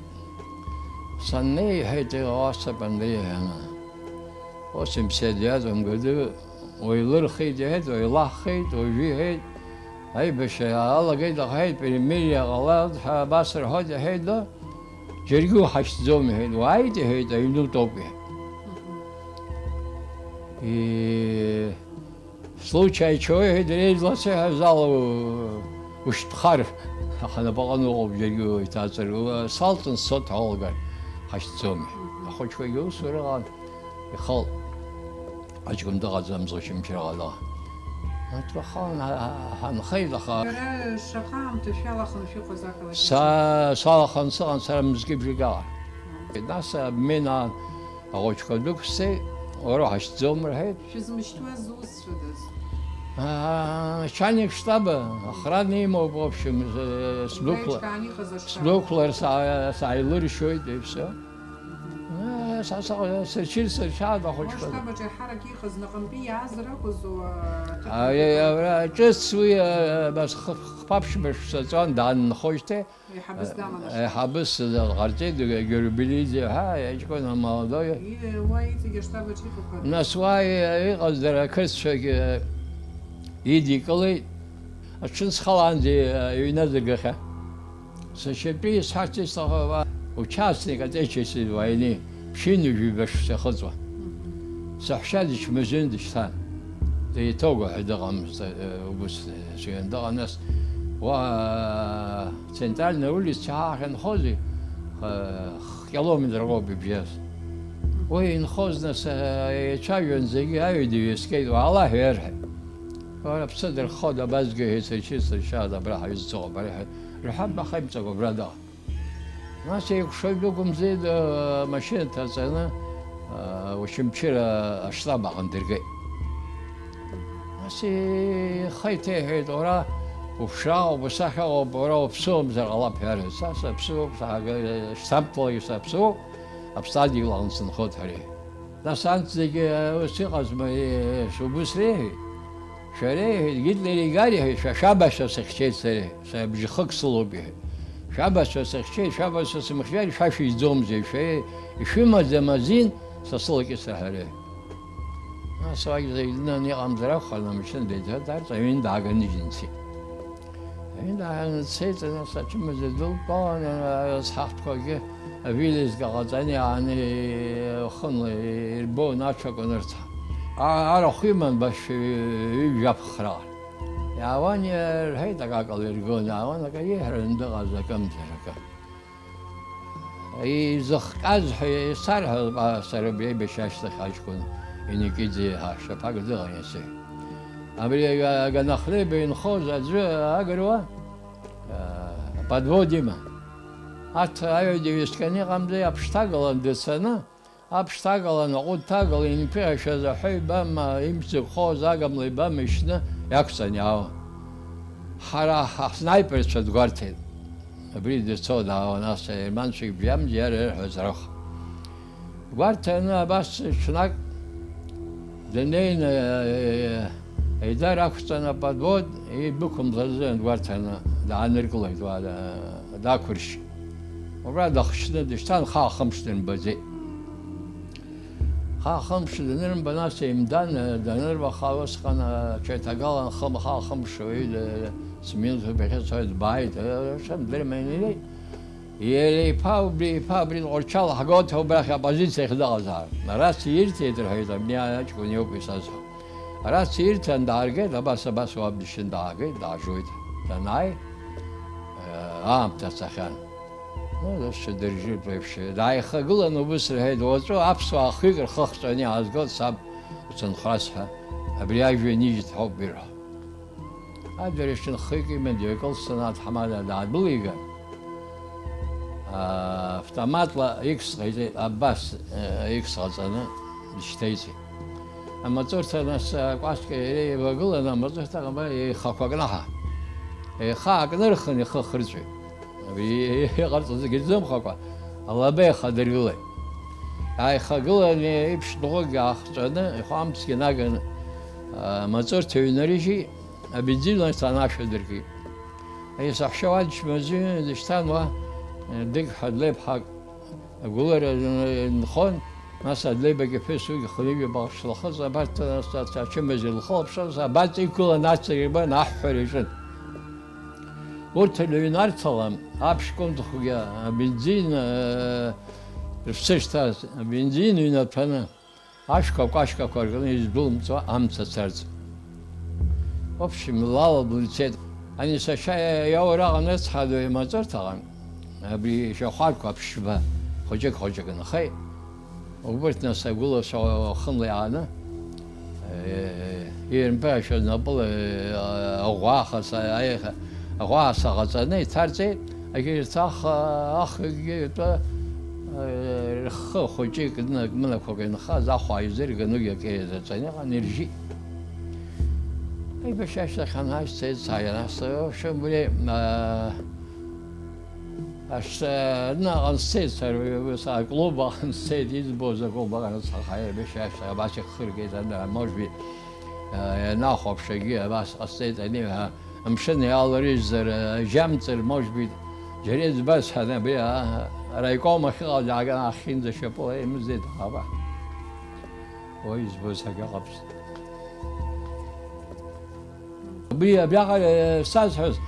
هيتي غاسة بندية هنا وسم سيديات ومقدر ويلر خيد هيد ويلاح خيد ويجي هيد هاي بش الله قيد هيد بالمية غلط باسر هذا هيد جرجو حشت زومي هيد وعيد هيد ينو توبي и случай чое дрезлася залу уштхар хана багану обжегу тацер салтын сот алгар хашцоми хочко юсураган хал ажгымда газамзо шимчирагала атрахан хан хайлаха шахам тшалахан ши хозакала салахан сан сарамзги бригар наса мена хочко дуксе وراح اشتزومر هيد شو زمشتوا زوز شو دز شانك شتابه اخراني مو بوبشم سلوكلر سايلر شوي ديفسا سرشيل سرشاد اخوش شتابه جاي حركي خز نقم بي عزرا خزو يا جست ويا بس خبابش مش سان دان خوشته يحبس دامنا يحبس الغرتي جربليزي ها يجكون الموضوع واي تيجي شتابه شي فكر ناس واي قصدر كسفك يدي قلي عشان خلاندي ينزل سشبي سحتي صغوا وشاسني قد ايش وايني شنو جيبش خزوه صحشادش مزندش ثان دي توقع دغم وبس شي دغ ناس و سنتال نقول ساعه خوزي كيلومتر غوب بيجاز وين خوزنا تشايون زي ايدي سكيت والله هيرها ولا بصدر خد بازقه هيك شي شاده براح يزوق براح رحب خيمته بردا ناس يكشفوا زيد ماشين تاعنا وشمشير اشرب عندرقي ناس خيته هيد ورا وفشاو وبسخه وبرا وبسوم زي غلاب هذا ساسا بسوم شتمطل يسبسو ابستادي لانسن خد هري ناس انت زي وسيقز ما شو بسريه شريه قلت لي قاري هي شابش سخشيت سري سبج خكسلو به شابش سخشيت شابش سمخجاري شاش يزوم زي شيء يشم زمازين سصلك سهره سواء زي لنا نعم زرا خلنا مشان ديتها دار زين داغن جنسي هنا نسيت أنا سأشم زدول قان أنا صحت كوجي أبيلز قاعدني يعني خن البو ناتشك ونرتاح على خيمن باش يجاب خرار يا واني هيدا قاقل يرجون يا وانا كيهرن دغازة كم تركه أي زخ أزح صار صار بيجي بشاش تخاشكون إني كذي هاش فاق دغني سي أبي جناخلي بين خوز أجر أجروا подводимо. От айодивискани гамде абштагалан десана, абштагалан утагал инпеша за хайбам имцу хоз агамли бам ишна яксаняо. Хара снайпер чадгартен. Абри десода нас маншик бям диар хозрах. Гартена бас шнак денейн إذا رحنا بدود يبكم زين ورتنا دعنرقله دا كرش وبعد خشنا دشتان خمسين بزي خمسين بناس إمدان دنر بخاوس خنا كتاجال خمس شوي سمين بحس هاد بايت شم درميني يلي بابري أرشال حاجات هو برا بازين سيخدا زار نراس يرتي ترهيدا بنيا تكون يوم بيسازها راس سيرتن دارجة بس وابدشن دارجة داجويد تناي تسخن ده شو درجة بيفش داي خقول إنه بس هيد وزرو أبسوا خير خخصني عزقول سب وتنخرسها أبرياء جنيج تحب بيرها أدريشن خيكي من ديكل سنة حمادة داد بليغا فتمات لا إكس هيد أباس إكس غزنا دشتيتي أما زرت ناس قاسك بقول أنا ما زرت أنا خاكوجناها خاك نرخني خرجي غلط زم خاكوا الله بيخدر يقول هاي خاقول أني إبش دقيقة أخذنا خامس كناجن ما زرت ينريجي أبيدين نستناش دركي هي صح شوال شمزين دشتان وا دق حد لب حق أقول نخون ناس اللي بقى في سوق خليجي باش الخز بعد ناس تشمز الخبز بعد يكون ناس يبان أحفريشن قلت له نارتلام أبش كنت خويا بنزين رفسشت بنزين ينطفنا عشكا كارجن يزبلم سوا أمس سرز أبش ملال بلشت أنا سشاء يورا ناس هذا ما زرتهم أبي شخالك أبش با خجك نخي وبرت ناس يقولوا شو خنلي أنا ينبأش نقول أغواخ أيه أغواخ غزني ترجع أجي تاخ جيت خجك من فوقين خاز أخوي يزير جنوية كذا زين نرجع أي بشاشة خناش سيد ساينا شو بلي أش نعم سيد سر وسا قلوبا سيد يزبوز قلوبا أنا صحيح بشاشة باش خير كذا موج بي ناخذ شيء بس السيد أني مشني على ريزر جامتر موج بي جريز بس هذا بيها رايكم خلاص جانا خين ذا شبوه مزيد هذا ويزبوز هكذا بي بيعقل ساز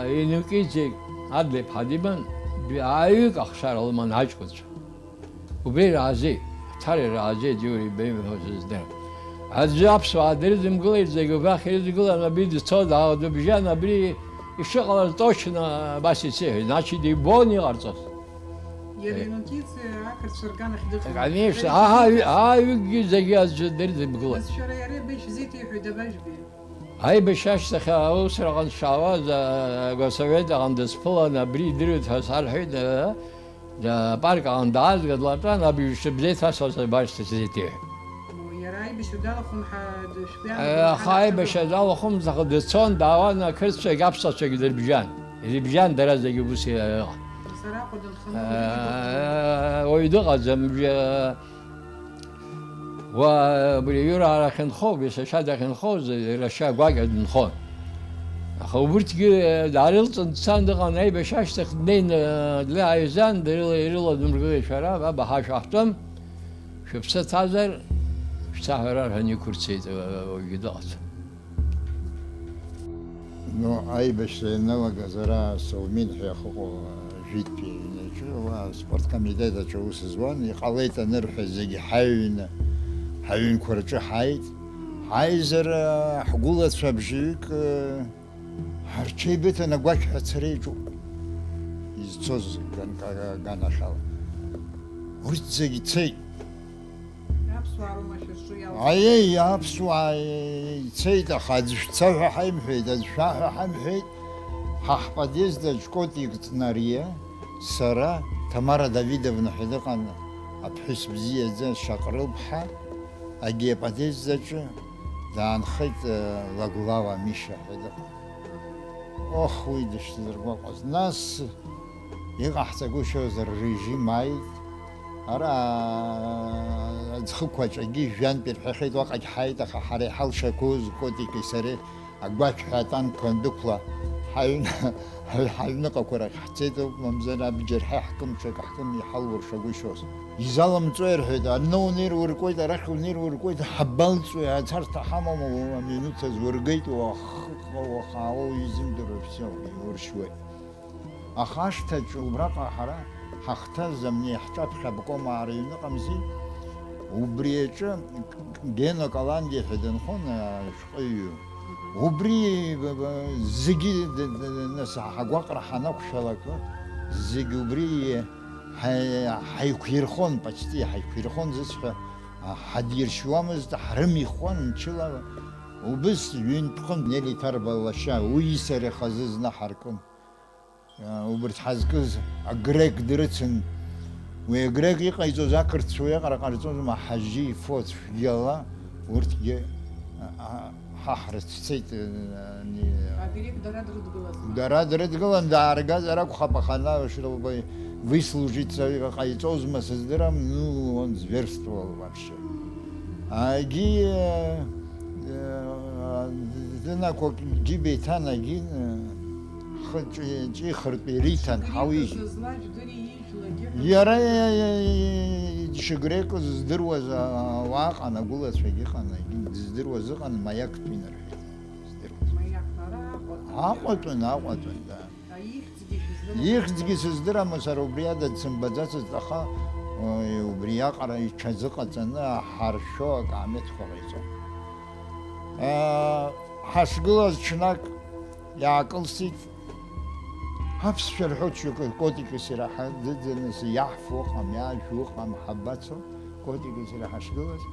ينكيجي عدل بحديبان بيعيق أخشار المان هاجكوش وبي رازي تاري رازي جوري بيم هوزز ده عجاب سوادرز مقولي زي باخر يقول أنا بيدي صودا ودبجانا بري الشغل точно басисе иначе دي بوني غرصص يرينوكيتي عكر شرقان خدخ конечно هاي زي درز مقولي بس شرا يري بيش زيتي يحيد باش بي هاي بشاش تخا وسرقان شواز غسويد عند سبلنا بري دريت هسال حيد دا بارك عند داز قدلاتان ابي شبزيت هسال باش تزيتي يراي بيش دالخون حد شبيان خاي بش دالخون زغدسون داوانا كرس جابسا شجدر بجان بجان دراز يبوسي صراحه الخمر ويدغ زم وبريورا على خنخو بس شاد خنخو رشا قاعد نخو خبرت دارلت إنسان دقان أي بشاش تخدين لا يزان دريلا دمرقي شراب بهاش أحتم شبست هذا شهرار هني كرسيت وجدات Ну, аибашьыналагаз ара Соумин ҳәа иахыҟоу жәитәи аҩнаҿы спорткомитет аҿы аус зуан, иҟалеит анырҳәа зегьы ҳаҩны, ҳаҩнқәа рҿы ҳааит. Ҳааизар ҳгәылацәа бжьҩык ҳарҽеибыҭан агәақь ҳәа ацара иаҿуп. Изцоз ганахьала. Урҭ зегьы цеит. Аиеи, аԥсуаа ицеит, аха аӡәшәца ҳәа ҳаимҳәеит, аӡәшәа ҳәа ҳамҳәеит. Ҳаҳподъезд аҿ Котик Ҵнариа, сара, Тамара Давидовна ҳәа дыҟан, аԥҳәыс бзиаӡа Шаҟрылԥҳа, агьи аподъезд аҿы даанхеит Лагәлава Миша ҳәа дыҟан. Ох, уи дышзыргәаҟуаз. Нас иҟаҳҵагәышьоз ррежим ааит. Ара аӡхықәаҿагьы жәантәи рҳәахьеит, уаҟагь ҳааит, аха ҳара иҳалшақәоз Котики сареи агәақь ҳәа атанкқәа андәықәла ҳаҩныҟақәа рахь ҳцеит, мамзар абџьар ҳаиҳкым-ҽак ҳкым иҳалуршагәышьоз. Изаламҵои рҳәеит, ану унеирууркуеит, арахь унеирууркуеит, ҳабалҵуеи, ацарҭа ҳамам, аминуҭ азургеит, уахаау изымдыруа все, иуршьуеит. Аха ашҭаҿ убраҟа ҳара ҳахҭаз амни ҳҿаԥхьа абкомаа рыҩныҟамзи, убри аҿы Гена Каланди ҳәа дынхон ашәҟәыҩҩы. Убри зегьы нас ҳагәаҟра ҳанақәшәалак, зегьы убри ҳаиқәирхон, почти ҳаиқәирхон зысҳәа ҳадиршьуамызт, ҳрымихуан мчыла. Убыс ҩынтәҟынтә Нели Ҭарба лашьа, уи сареи хазы знаҳаркын. Убырҭ ҳазкыз агрек дрыцын, уи агрек иҟаиҵоз ақырҭцәа уиаҟара ҟарҵозма Ҳаџьи Фоц Фгьала, урҭгьы ҳаҳрыцәцеит. Дара дрыдгылан, дааргазар акәхап, аха чтобы выслужиться ҟаиҵозма сыздырам, ну, он зверствовал вообще. Агьи дынакәак џьиба иҭан, агьи ҿихыртә ириҭан ҳауи. Иара дшыгрекыз здыруаз ауаа ҟан, агәылацәагьы ыҟан, дыздыруаз ыҟан, маиактәин рҳәеит. Аҟәатәын, да. Ихьӡгьы сыздырам, сара убри ада дсымбаӡацызт, аха убри аҟара иҽазыҟаҵаны ҳаршәо акаамеҭқәа ҟаиҵон. Ҳашгылаз ҽнак иаакылсит, аԥсшәа рҳәоит шьоукы, Котикис ираҳа дыӡыныс иаҳфо ыҟам, иаажәу ыҟам, ҳабацо, Котикис ира ҳашгылаз.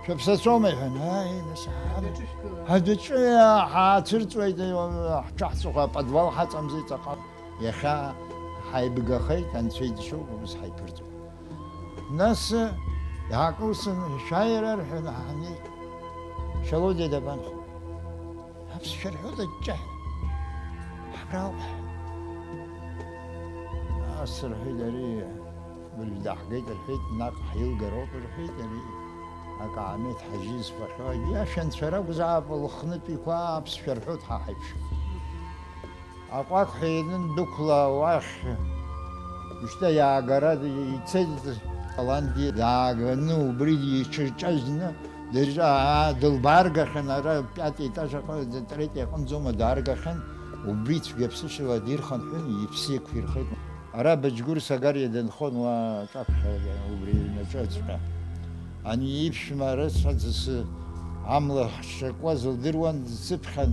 Шәыԥсацәоума иҳәан, нас ҳадәаҿы ҳаацәырҵуеит, ҳҿаҳҵәахуа аподвал ҳаҵамзи ҵаҟа. Иахьа ҳаибгахеит, анцәа иџьшьоуп, ус ҳаиԥырҵуеит. Нас иаакылсын, шәааира рҳәан, ҳанеит. Шалодиа дабанхо? Аԥсшәа рҳәоит аҷҷаҳәа. ҳабрауҳәа. Нас рҳәеит, ари былҩдаҳгеит рҳәеит, наҟ ҳилгароуп рҳәеит, ари акаамеҭ Ҳаџьи зфахьоу, агьи ашәанцәа ракәзаап, лыхнытәиқәа аԥсшәа рҳәоит ҳаҳаиԥшып. Аҟәақҳәа ианындәықәла уахь, ушьҭа иаагара ицеит Каланди, дааганы убри иҽырҿажьны, дылбааргахьан, ара пиатиа етаж аҟны, третиа аҟынӡоума дааргахьан, убри цәгьаԥсышьала дирхан ҳәан, иԥсы еиқәирхеит. Ара Баџьгәыр Сагариа дынхон уа аҿаԥхьа, убри иҩнаҿыҵәҟьа. Ани иԥшәма рыцҳаӡыс амла ҳшакуаз лдыруан, дсыԥхьан,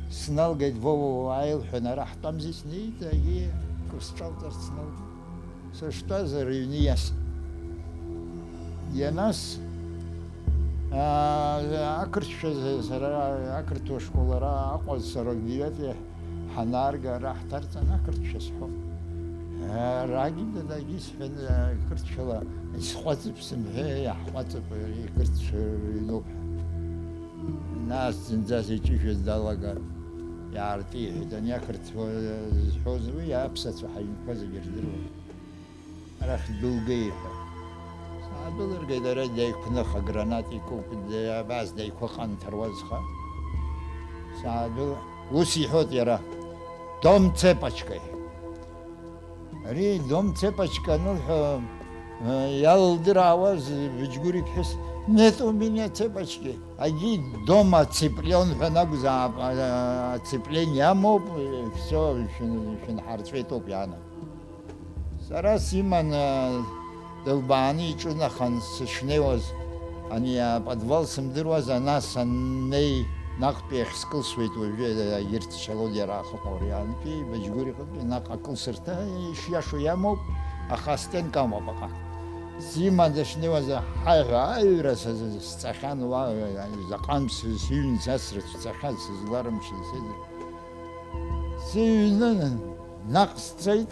сналгеит, Вова ааилҳәан, ара ҳтәамзи, снеит, агьи сҿалҵарц сналгеит. Сыштәаз рыҩны иасын. Ианас ақырҭшәа сара ақырҭуа школ ара аҟаз 49 ҳанаарга, ара ҳҭарҵан ақырҭшәа сҳәон. Рагьы дагьы сҳәан, қырҭшәала исхәаҵып сымҳәа, иаҳхәаҵып, иқырҭшәа рыҩноуп ҳәа. Нас зынӡа иҿышәыз далаган, иаартиҳәеит, ани ақырҭуа зҳәоз, уи аԥсацәа ҳаҩнқәа зегьы рдыруан. Арахь дәылгеи ҳәа. Саадәылыргеит, ара деиқәных, агранат икуп, абас деиқәыҟан ҭаруазха. Ус иҳәоит иара, Дом Цепочкаи. Ари Дом Цепочка анылҳәо, ялдыраваз вичгури пхес нету меня цепочки. Аги дома цеплен фанагза цепление моб все шин харцветоп яна. Сарас иман долбани чуна хан сшневоз они подвал сымдырваз нас анней нахпех скыл свету уже ертишало дерахо орианпи вичгури ход нах акыл сырта шяшу ямоб ахастен кама бака. Симан дашневаза хайрас цахан ва закан син засрат цахан сизларым шинсед. Син нақсцайт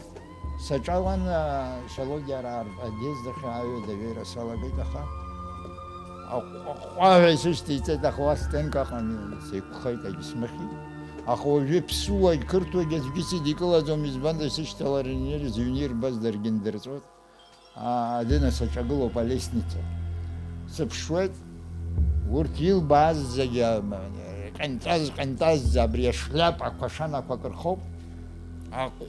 сачаван шалогяр адездахаю давера салабитаха. Ахвайсштите дахвастен кахан секхайта гисмахи. Ахвожи псуай кыртуа гезгиси дикладом избанда сишталаринер зюнир баздергендерцот. Один сачагыло по лестнице. Сапшует, уртил баз за кантаз забре шляпа кошана покрхоп,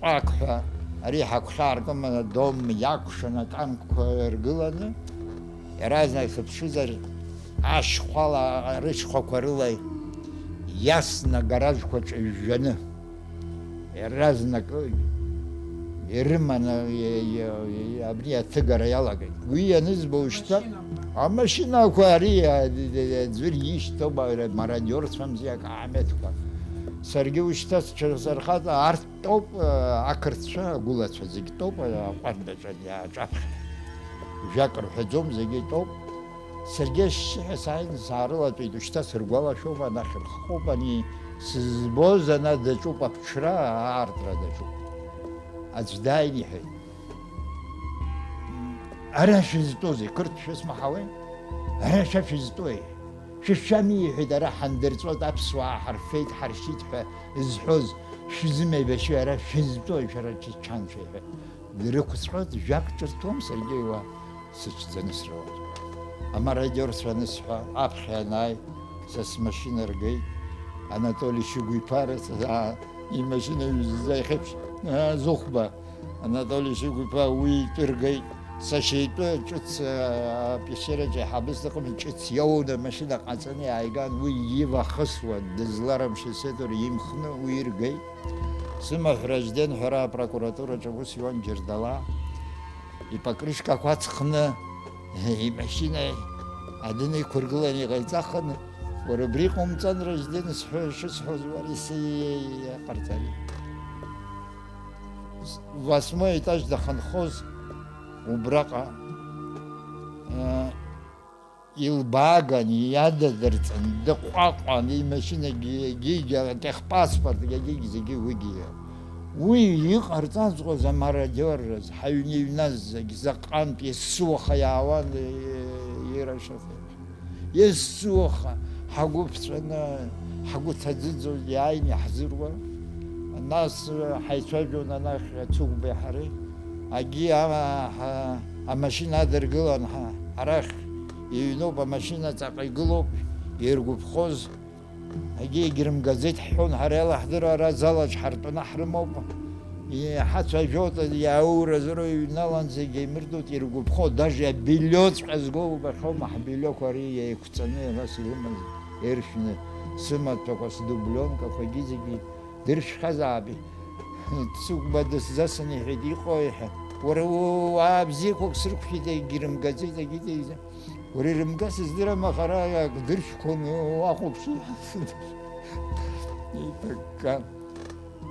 акха ариха кшарком дом якшана там кыргыланы. Разные сапшизар аш хвала рыч хокорылай ясно гараж хоч жены. Разно Ирмана абрия тыгара ялагай. Уяныз боушта. А машина куария зверь что байра мародерством зяк аметка. Сарги ушта чарсархата арттоп акыртша гулатша зигтоп апандача я чап. Жакр хадом зигтоп. Сергеш сайн сарыла tuyдушта сыргала шова нахер хопани сбозана дачупа вчера артра дачуп. أجدايني هي أنا شزتوزي كرت شو اسمه حوين أنا شاف شزتوي شو شامي هيدا راح ندرسوت أبسوا حرفيت حرشيت فزحوز شزمي بشي أنا شزتوي شرا تشان شيء دركوس خد جاك تشتوم سرجيوا سجتنسروا أما راديورس ونسحا أبخناي سس ماشين رجي أناتولي شوقي بارس الماشين زي خبش زخبة أناتولي شوقي وي ترجي سشيتو جت بيشرة جي حبس لكم جت يودا ماشينا قصني عيقان ويجيبا خصوة دزلارم شسيتور يمخنو ويرجي سما فرجدين هرا прокуратура جبوس يوان جردلا يبكريشكا قاتخنا и машина одни курглани гайцахны وربريقهم تن رجدين شسحوز وريسي قرتالي 8 этаж даханхоз убрака илбагани ядадерцен дقاقани машина гига тех паспорт гиги зиги выгия وي قرطاز غوز مرادور حيوني ناس زقان بيسوخ ياوان يرشف يسوخ حقوب سنة حقو تزيزو ياين يحزروا الناس حيتواجهون انا تسوق بحري اجي اما ماشينه درغلان عرخ ينو بماشينه تقيقلوب يرغب خوز اجي يجرم غازيت حون حريلا حضر رازالاج حرطنا حرموب حتى جوت ياور زرو ينالان زي جيمردوت يرغب خو даже بيلوت قزغو بخو محبيلو كوري يكتني راسيلم ارشنه سمات توكس دبلون كفجيزي درش خزابي تسوق بدس زسني هدي خويح ورو ابزيكو سرق في يجرم غازيت جدي وريرم غاس زدرا ما خرا درش كون واخو شي يتكا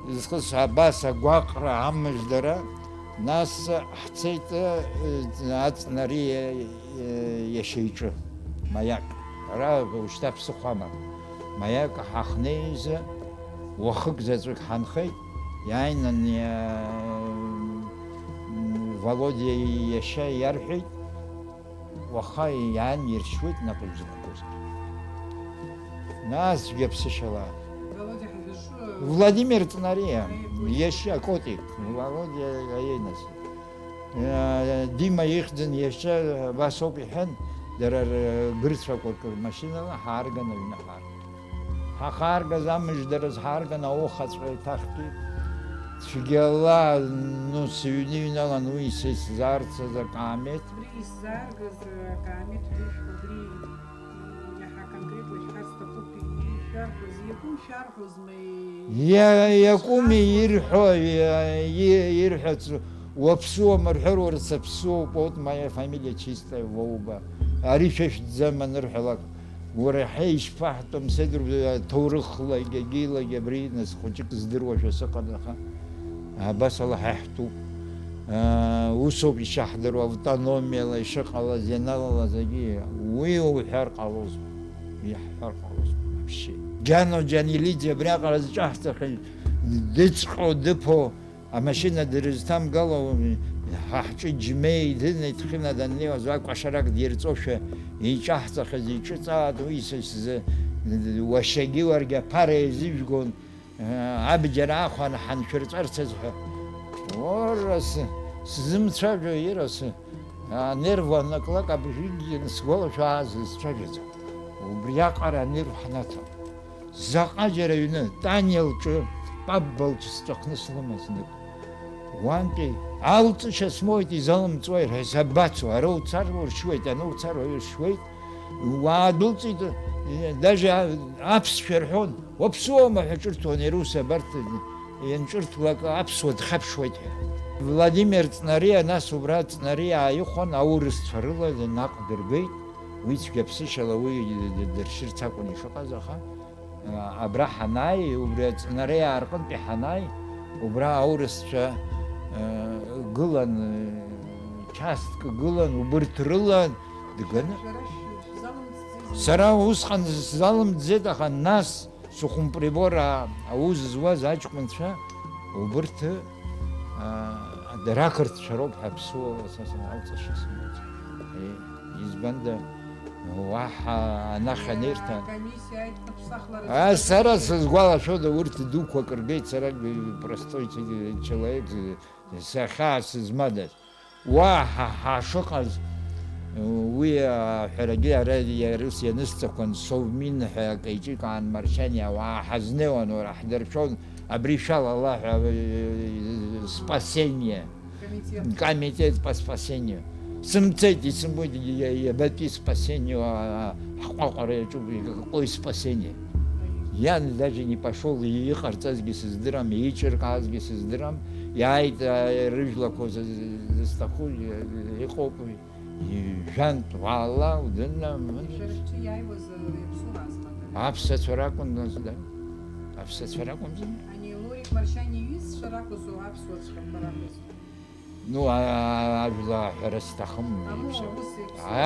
يسخص عباس غاقرا عمج درا ناس حسيت ناري يشيچ ماياك را وشتاف سخما ماياك حخنيز وخك زازك حنخي يعني володя يشا يرحي وخاي يعني يرشوت نقل زنكوز ناس جبسشلا Владимир Тнария يشا كوتيك володя يينس ديما يخدن يشا باسوبي حن درر غرسفا كورك ماشينا هارغنا وينا هارغا زامج درز هارغنا او خاص تاخكي цәгьала, ну, сыҩныҩналан уи са исзаарцаз акаамеҭ. Убри исзааргаз акаамеҭ убри иаҳа конкретла ишәҳәарц сҭахуп, ишәарҳәоз, иакәым шәарҳәозма? Иакәыми ирҳәац, уаԥсуам рҳәар, уара саԥсуоуп, вот моя фамилия чистая, Воуба. Ари шәашәҭӡам анырҳәалак, уара иаҳа ишԥаҳтәым, седру ҭоурыхлагьы, агьилагьы абри нас хәыҷык здыруашәа сыҟан, аха абас ала ҳаиҳтәуп. Усоуп ишаҳдыруа, автономиала ишыҟалаз, ианалалаз агьи, уи уҳәар ҟалозма, иаҳҳәар ҟалозма вообще. Џьано Џьанилиӡе абриаҟара зҿаҳҵахьаз, дыҵҟьо, дыԥо, амашьына дырызҭамгало, ҳаҳҿы џьмеи дыны иҭхьына даннеиуаз, акәашарак дирҵошәа иҿаҳҵахьаз, иҿыҵаат, уи уашьагьы уаргьы аԥара иазыжәгон, абџьар аахәан ҳаншәырҵәарц азҳәа. Уара сзымцәажәо ирас, анерв анаклак абжьгьы сгәалашәааз зцәажәаӡом. Убриаҟара анерв ҳнаҭом. Заҟаџьара аҩны, Таниа лҿы, Папба лҿы сҵәахны слымаз нык. Уантәи алҵышьа смоуит, изалымҵуа ирҳәаз, абацо, ара уцар уршьуеит, ана уцар уршьуеит. Уаадәылҵит, даже аԥсшәа рҳәон, уаԥсуоума ҳәа ҿырҭуан, иара ус абарҭ ианҿырҭлак аԥсуа дхьаԥшуеит ҳәа. Владимир Ҵнариа, нас убра Ҵнариа ааихәан, аурысцәа рыла наҟ дыргеит, уи цәгьаԥсышьала уи дыршьырц акәын ишыҟаз, аха абра ҳанааи, убри Ҵнариа арҟынтәи ҳанааи, убра аурысцәа гылан, частк гылан, убырҭ рыла дганы. Сара усҟан сзалымҵӡеит, аха нас сыхәымприбор аус зуаз аҷкәынцәа, убырҭ рақырҭцәа роуп ҳаԥсуала алҵышьа смоуит. Избанда уаҳа анахь анеирҭа. Сара сызгәалашәода, урҭ дуқәак рбеит, сара простой человек, сахьаа сызмадаз. Уаҳа ҳашыҟаз, уи аҳәарагьы ара рус ианысҵақәан, Совмин ҳәа акаиҿикаан Маршьани ауаа ҳазнеиуан, уара ҳдыршәон, абри шәалала ҳәа спасение, комитет по спасению. Сымцеит, исымбоит, иабатәи спасению, ҳҟәаҟәара иаҿуп, какое спасение. Иан даже не пошел, иҟарҵазгьы сыздырам, иеиҿыркаазгьы сыздырам, иааит рыжәлақәа зысҭаху иҟоуп, ижәантә уаала, удырны. Аԥсацәа ракәын нас, да. Аԥсацәа ракәымзар. Ну, ажәла аҳәара сҭахым.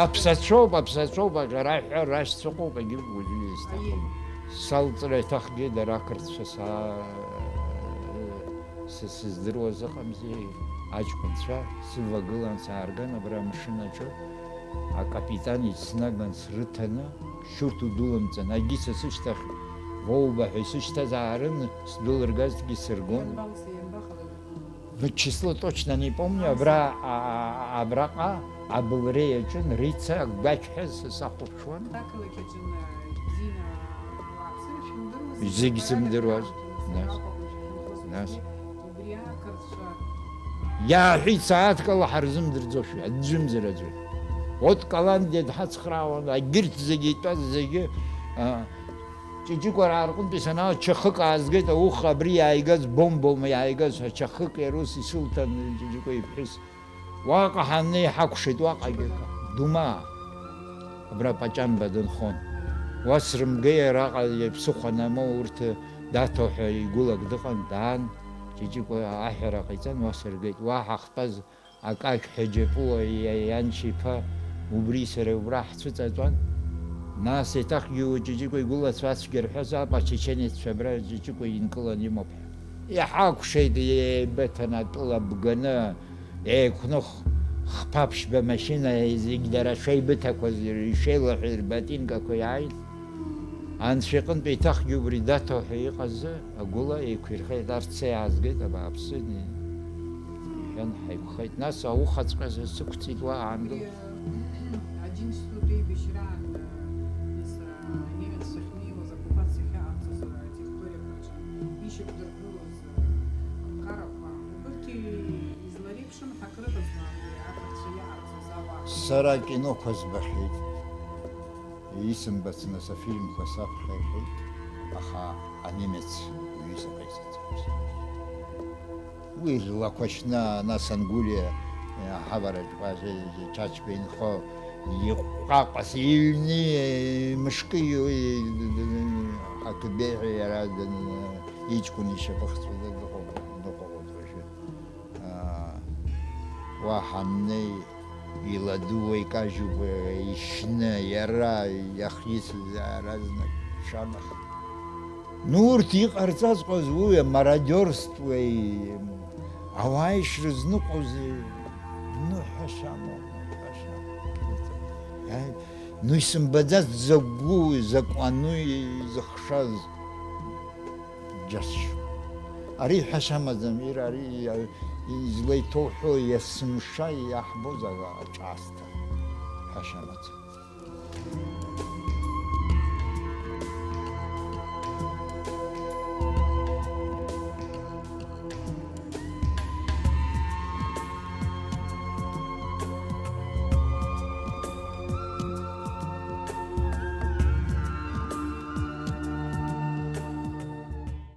Аԥсацәоуп, ара аҳәара рашь сыҟоуп, агьы уажәы исҭахым. Салҵра иҭахгеит, ара ақырҭцәа сыздыруаз ыҟамзи, аҷкәынцәа сывагылан саарган, абра амашьынаҿы, акапитан ицнаган срыҭаны, шьурҭ удәылымҵан, агьы са сышьҭахь Воуба ҳәа исышьҭазаарын, сдәылыргазҭгьы сыргон. Число точно не помню, абраҟа абылреи аҿын, Рица гәақьҳәа сахәаԥшуан. Зегьы сымдыруаз. Иааҳәит сааҭкала ҳарзымдырӡошәа, аӡәымзар аӡәы. Вот Каландиа дҳацхраауан, агьырҭ зегьы итәаз зегьы Ҷиҷикәа рҟынтәи санаа чахык аазгеит, ауха абри иааигаз бомбома иааигаз ҳәа, чахыки рус исылҭан Ҷиҷикәа иԥҳәыс. Уаҟа ҳаннеи ҳақәшеит, уаҟагьы Думаа, абра Паҷанба дынхон. Уа срымгеи араҟа иԥсыхәа намоу урҭ Даҭо ҳәа игәылак дыҟан, даан, Ҷиҷикәа аҳәара ҟаиҵан, уа сыргеит. Уа ҳахтәаз акақь Ҳаџьапуа ианшьа иԥа, убри сара убра ҳцәыҵатәан. Нас еиҭахгьы Ҷиҷикәа игәылацәа ацәгьа рҳәазаап, ачеченеццәа абра Ҷиҷикәа инкылан имоуп. Иҳақәшеит еибыҭан атәыла бганы, еиқәных хԥаԥшьба машьына, зегь дара шеибыҭақәаз ишеилаҳәаз рботинкақәа иааит. Анцәа иҟынтәи еиҭахгьы убри Даҭо ҳәа иҟазы агәыла еиқәирхеит, арҭ са иаазгеит, абааԥсы, иҳәан ҳаиқәхеит. Нас аухаҵәҟьа сықәҵит, уа аангыл. Каров изларыԥшын ҳакрыҟазма ақырҭцәа иаҳарцаз ауаа. Сара киноқәа збахьеит. Исымбац нас афильмқәа саԥхьахьеит, аха анемец ҩызак аизыӡбоз. Уи лақәашьна нас Ангулиа ҳавараҿ Чачба инхо иҟәҟәас иҩны мышкы ҳақыбеиҳәа иара иҷкәын ишьапыхцәада дыҟоуп уажәы. Уа ҳаннеи иладуа икажьуа ишьны иара иахицыз иаразнак шамах. Урҭ иҟарҵаҵәҟьаз уи амародерствуеи ауаа ишрызныҟәози ҳәашьа амоуп, ҳәашьа. Исымбаӡац закәу, закәану изыхшаз џьасшьон. Ари ҳәашьа амаӡам, ари излеиҭоуҳәо есымша иаҳбоз аҿаасҭа ҳәашьа амаӡам.